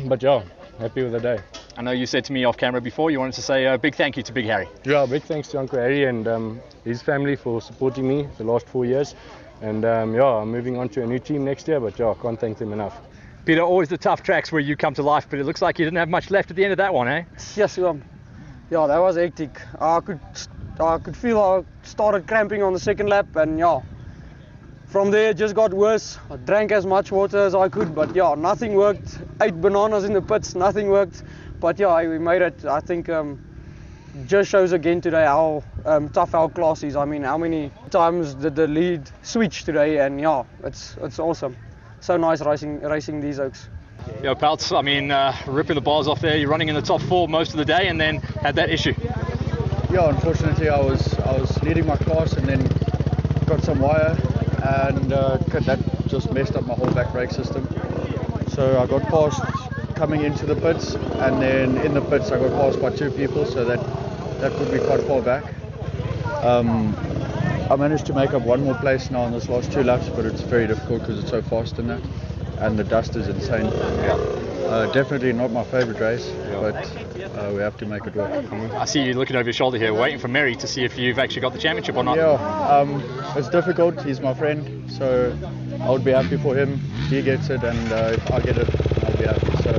But yeah, happy with the day. I know you said to me off camera before you wanted to say a big thank you to Big Harry. Yeah, big thanks to Uncle Harry and his family for supporting me the last 4 years. And yeah, I'm moving on to a new team next year, but yeah, I can't thank them enough. Peter, always the tough tracks where you come to life, but it looks like you didn't have much left at the end of that one, eh? Yes, yeah, that was hectic. I could feel I started cramping on the second lap, and yeah, from there it just got worse. I drank as much water as I could, but yeah, nothing worked. 8 bananas in the pits, nothing worked. But yeah, we made it. I think just shows again today how tough our class is. I mean, how many times did the lead switch today? And yeah, it's awesome. So nice racing these oaks. Yo, Peltz, I mean, ripping the bars off there. You're running in the top 4 most of the day, and then had that issue. Yeah, unfortunately, I was leading my class and then got some wire, and that just messed up my whole back brake system. So I got passed coming into the pits, and then in the pits I got passed by 2 people, so that put me quite far back. I managed to make up 1 more place now in this last 2 laps, but it's very difficult because it's so fast in that, and the dust is insane. Definitely not my favourite race, but we have to make it work. I see you looking over your shoulder here, waiting for Mary to see if you've actually got the championship or not. Yeah, it's difficult. He's my friend, so I would be happy for him. He gets it, and if I get it, I'll be happy. So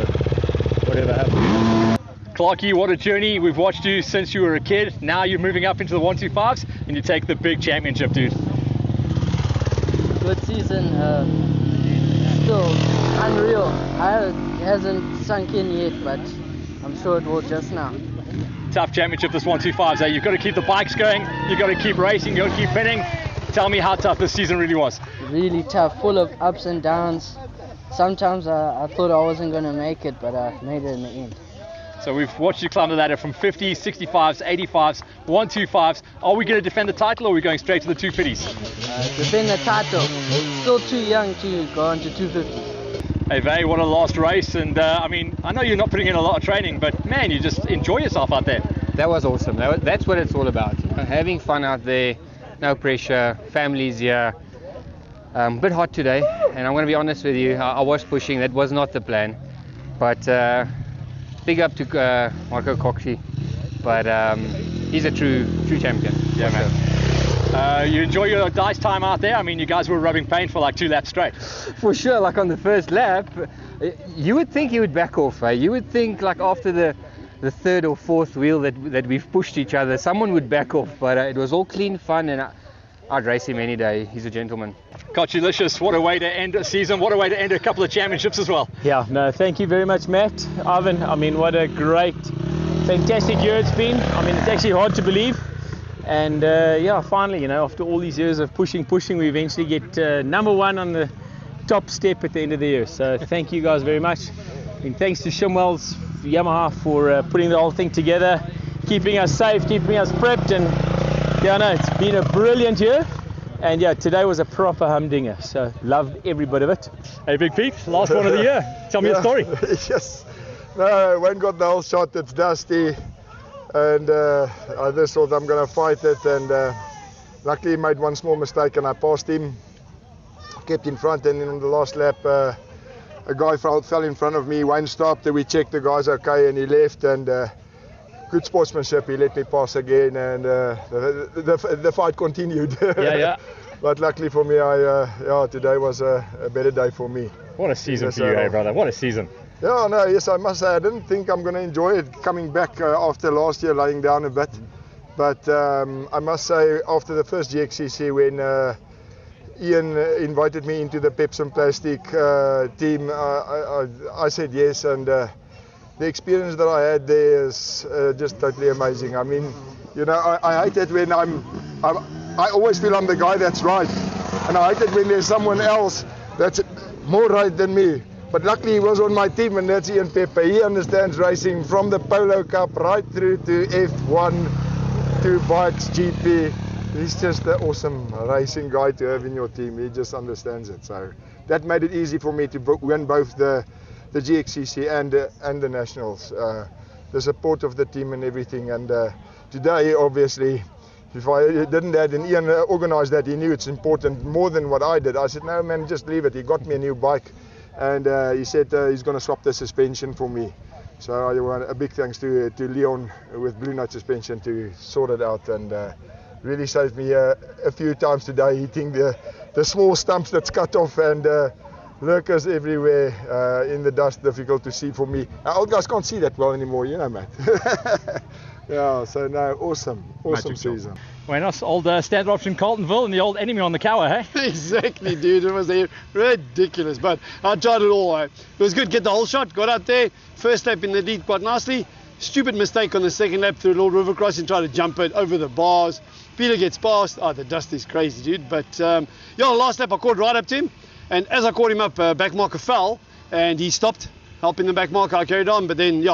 whatever happens. Clarkie, what a journey. We've watched you since you were a kid. Now you're moving up into the 125s, and you take the big championship, dude. Good season. Still unreal. It hasn't sunk in yet, but I'm sure it will just now. Tough championship, this 125s. You've got to keep the bikes going. You've got to keep racing. You've got to keep winning. Tell me how tough this season really was. Really tough, full of ups and downs. Sometimes I thought I wasn't going to make it, but I made it in the end. So we've watched you climb the ladder from 50s, 65s, 85s, 125s. Are we going to defend the title, or are we going straight to the 250s? Defend the title. Still too young to go on to 250s. Hey Vay, what a last race, and I mean, I know you're not putting in a lot of training, but man, you just enjoy yourself out there. That was awesome. That's what it's all about. Having fun out there, no pressure, families here. Bit hot today, and I'm going to be honest with you, I was pushing. That was not the plan, but big up to Marco Coxey, but he's a true champion. Yeah, man. You enjoy your dice time out there? I mean, you guys were rubbing paint for like 2 laps straight. For sure, like on the first lap, you would think he would back off. You would think like after the 3rd or 4th wheel that we've pushed each other, someone would back off, but it was all clean fun, and I'd race him any day. He's a gentleman. Cochilicious, what a way to end a season, what a way to end a couple of championships as well. Yeah, no, thank you very much, Matt. Ivan, I mean, what a great, fantastic year it's been. I mean, it's actually hard to believe. And yeah, finally, after all these years of pushing, we eventually get number 1 on the top step at the end of the year. So thank you guys very much. And thanks to Shimwell's Yamaha for putting the whole thing together, keeping us safe, keeping us prepped, and it's been a brilliant year. And yeah, today was a proper humdinger, so loved every bit of it. Hey, Big Pete, last one of the year. Tell me a story. Yes. No, Wayne got the whole shot. It's dusty, and I just thought I'm going to fight it. And luckily, he made one small mistake, and I passed him. Kept in front, and in the last lap, a guy fell in front of me. Wayne stopped, and we checked the guy's okay, and he left. And good sportsmanship. He let me pass again, and the fight continued. Yeah. But luckily for me, today was a better day for me. What a season for you, hey brother! What a season. Yeah, no, yes, I must say I didn't think I'm going to enjoy it coming back after last year laying down a bit. But I must say after the first Gxcc when Ian invited me into the Pepsi Plastic team, I said yes, and the experience that I had there is just totally amazing. I mean, I hate it when I always feel I'm the guy that's right, and I hate it when there's someone else that's more right than me. But luckily he was on my team, and that's Ian Pepper. He understands racing from the Polo Cup right through to F1 to bikes, GP. He's just an awesome racing guy to have in your team. He just understands it. So that made it easy for me to win both the Gxcc and the Nationals. The support of the team and everything. And today, obviously, if I didn't have, and Ian organised that, he knew it's important more than what I did. I said, no man, just leave it. He got me a new bike. And he said he's going to swap the suspension for me. So I want a big thanks to Leon with Blue Note Suspension to sort it out, and really saved me a few times today, hitting the small stumps that's cut off, and lurkers everywhere in the dust, difficult to see for me. Old guys can't see that well anymore, mate. Yeah, so no, awesome season. Buenos, old standard option Carltonville and the old enemy on the cower, hey? Exactly, dude. It was ridiculous, but I tried it all. It was good. Get the whole shot. Got out there. First lap in the lead quite nicely. Stupid mistake on the second lap through Lord River Crossing. Try to jump it over the bars. Peter gets past. Oh, the dust is crazy, dude. But last lap I caught right up to him, and as I caught him up, back marker fell, and he stopped, helping the back marker. I carried on, but then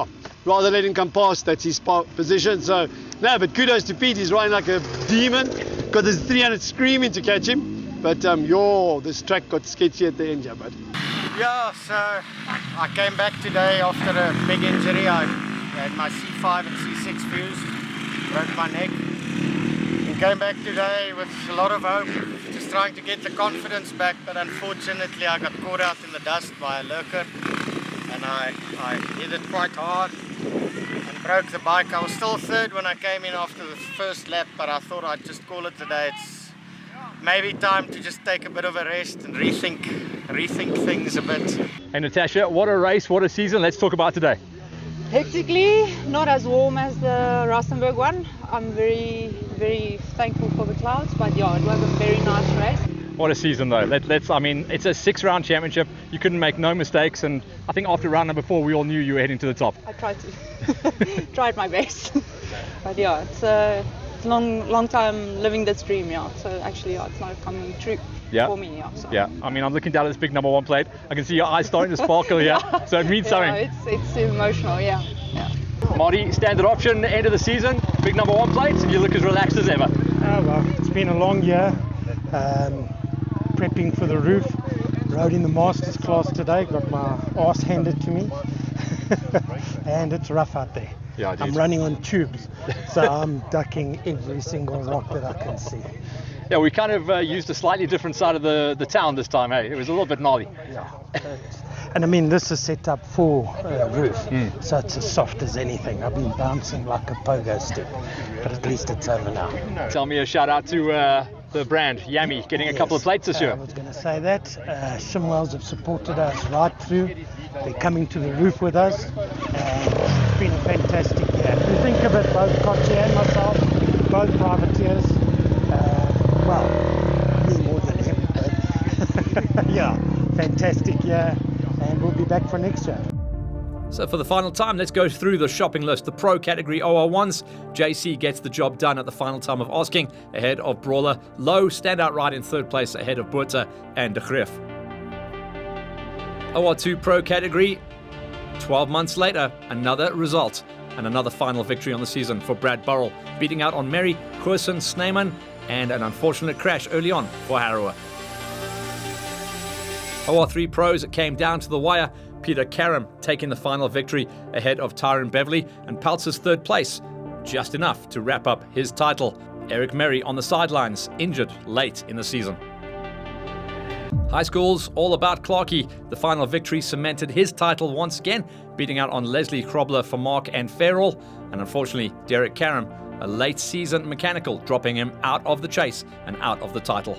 rather let him come past. That's his position. So no, but kudos to Pete. He's riding like a demon. Got this 300 screaming to catch him. But this track got sketchy at the end, bud. Yeah, so I came back today after a big injury. I had my C5 and C6 fused, broke my neck. And came back today with a lot of hope, just trying to get the confidence back. But unfortunately, I got caught out in the dust by a lurker, and I hit it quite hard and broke the bike. I was still third when I came in after the first lap, but I thought I'd just call it today. It's maybe time to just take a bit of a rest and rethink things a bit. Hey Natasha, what a race, what a season. Let's talk about today. Hectically, not as warm as the Rustenburg one. I'm very, very thankful for the clouds, but it was a very nice race. What a season though. I mean, it's a 6-round championship. You couldn't make no mistakes, and I think after round number 4 we all knew you were heading to the top. I tried to. Tried my best. But it's a long time living this dream, So actually, it's not coming true for me, So. Yeah, I mean, I'm looking down at this big number 1 plate. I can see your eyes starting to sparkle here, so it means something. It's emotional, yeah. Marty, standard option, end of the season, big number 1 plate, and you look as relaxed as ever. Oh well, it's been a long year. Prepping for the roof, rode in the Masters class today, got my arse handed to me, and it's rough out there. Yeah, I'm running on tubes, so I'm ducking every single rock that I can see. Yeah, we kind of used a slightly different side of the town this time, It was a little bit gnarly. Yeah, and I mean, this is set up for roof, so it's as soft as anything. I've been bouncing like a pogo stick, but at least it's over now. Tell me a shout out to the brand, Yami, getting a couple of plates this year. I was going to say that. Shimwells have supported us right through. They're coming to the roof with us, and it's been a fantastic year. If you think of it, both Kochi and myself, both privateers, me more than him, but yeah, fantastic year, and we'll be back for next year. So for the final time, let's go through the shopping list. The Pro category OR1s, JC gets the job done at the final time of asking, ahead of Brawler. Low, standout ride in third place ahead of Buerta and De Greef. OR2 Pro category, 12 months later, another result and another final victory on the season for Brad Burrell, beating out on Mary, Querson, Sneeman, and an unfortunate crash early on for Harrower. OR3 Pros, it came down to the wire. Peter Karam taking the final victory ahead of Tyrone Beverly, and Peltz's third place, just enough to wrap up his title. Eric Merry on the sidelines, injured late in the season. High schools, all about Clarkey. The final victory cemented his title once again, beating out on Leslie Krobler for Mark and Farrell, and unfortunately Derek Karam, a late season mechanical, dropping him out of the chase and out of the title.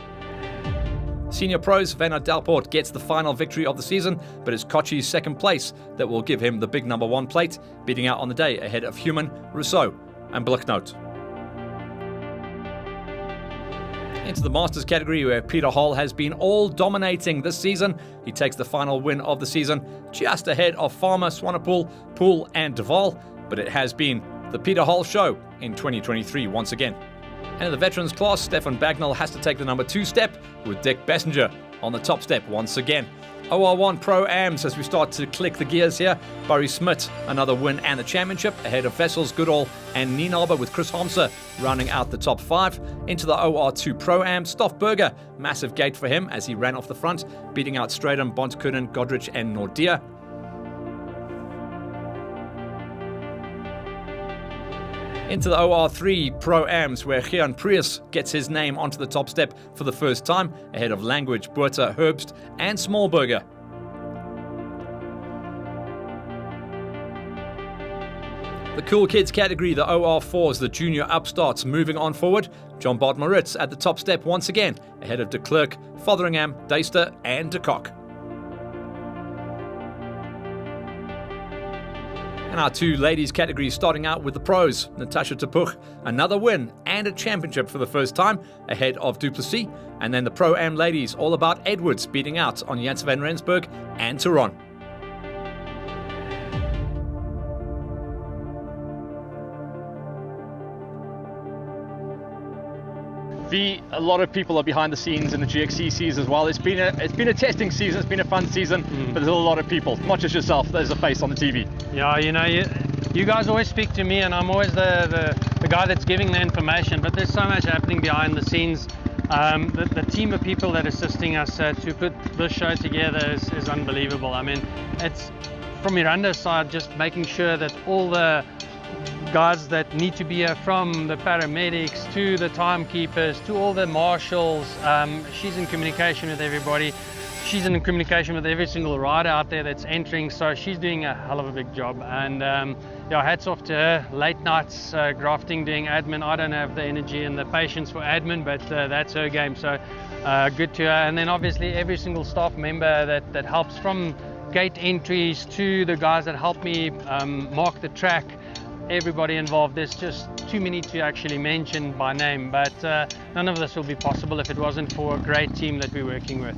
Senior Pros, Venno Dalport gets the final victory of the season, but it's Kochi's second place that will give him the big number 1 plate, beating out on the day ahead of Human, Rousseau and Blicknote. Into the Masters category, where Peter Hall has been all dominating this season. He takes the final win of the season, just ahead of Farmer, Swanepoel, Poole and Duval, but it has been the Peter Hall show in 2023 once again. And in the veterans class, Stefan Bagnall has to take the number 2 step, with Dick Bessinger on the top step once again. OR1 Pro-Ams as we start to click the gears here. Barry Smith, another win and the championship, ahead of Vessels, Goodall and Nienalber, with Chris Homser rounding out the top 5. Into the OR2 Pro-Am, Stoffberger, massive gate for him as he ran off the front, beating out Stratham, Bontkunen, Godrich and Nordea. Into the OR3 Pro-Ams, where Gian Prius gets his name onto the top step for the first time, ahead of Language, Buerta, Herbst and Smallberger. The Cool Kids category, the OR4s, the junior upstarts moving on forward. John Bart Moritz at the top step once again, ahead of De Klerk, Fotheringham, Deister and De Kock. And our 2 ladies categories, starting out with the pros. Natasha Tepuch, another win and a championship for the first time, ahead of Duplessis. And then the Pro-Am ladies, all about Edwards, beating out on Jens van Rensburg and Turon. A lot of people are behind the scenes in the Gxccs as well. It's been a testing season, it's been a fun season, but there's a lot of people, not just yourself. There's a face on the TV. Yeah, you guys always speak to me, and I'm always the guy that's giving the information, but there's so much happening behind the scenes. The team of people that are assisting us to put this show together is unbelievable. I mean, it's from Miranda's side, just making sure that all the guys that need to be here, from the paramedics to the timekeepers to all the marshals, she's in communication with everybody. She's in communication with every single rider out there that's entering, so she's doing a hell of a big job. And yeah, hats off to her. Late nights grafting, doing admin. I don't have the energy and the patience for admin, but that's her game, so good to her. And then obviously every single staff member that helps, from gate entries to the guys that help me mark the track. Everybody involved. There's just too many to actually mention by name, but none of this will be possible if it wasn't for a great team that we're working with.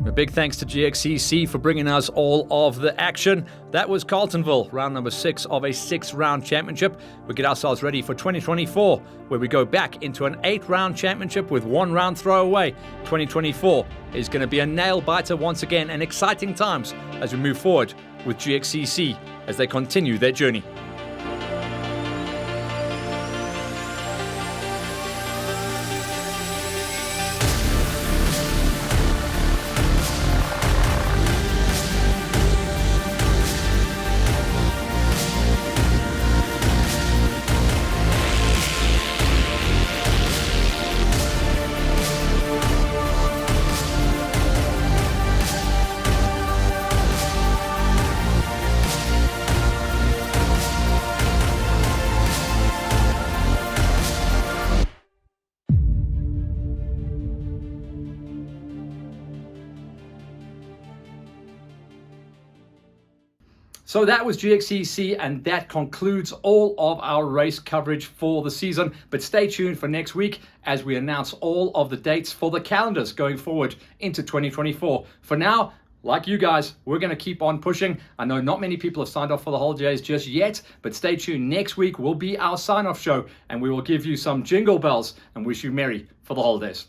A big thanks to Gxcc for bringing us all of the action. That was Carltonville, round number 6 of a 6-round championship. We get ourselves ready for 2024, where we go back into an 8-round championship with 1 round throwaway. 2024 is going to be a nail-biter once again, and exciting times as we move forward with Gxcc as they continue their journey. So that was Gxcc, and that concludes all of our race coverage for the season. But stay tuned for next week as we announce all of the dates for the calendars going forward into 2024. For now, like you guys, we're going to keep on pushing. I know not many people have signed off for the holidays just yet, but stay tuned. Next week will be our sign-off show, and we will give you some jingle bells and wish you merry for the holidays.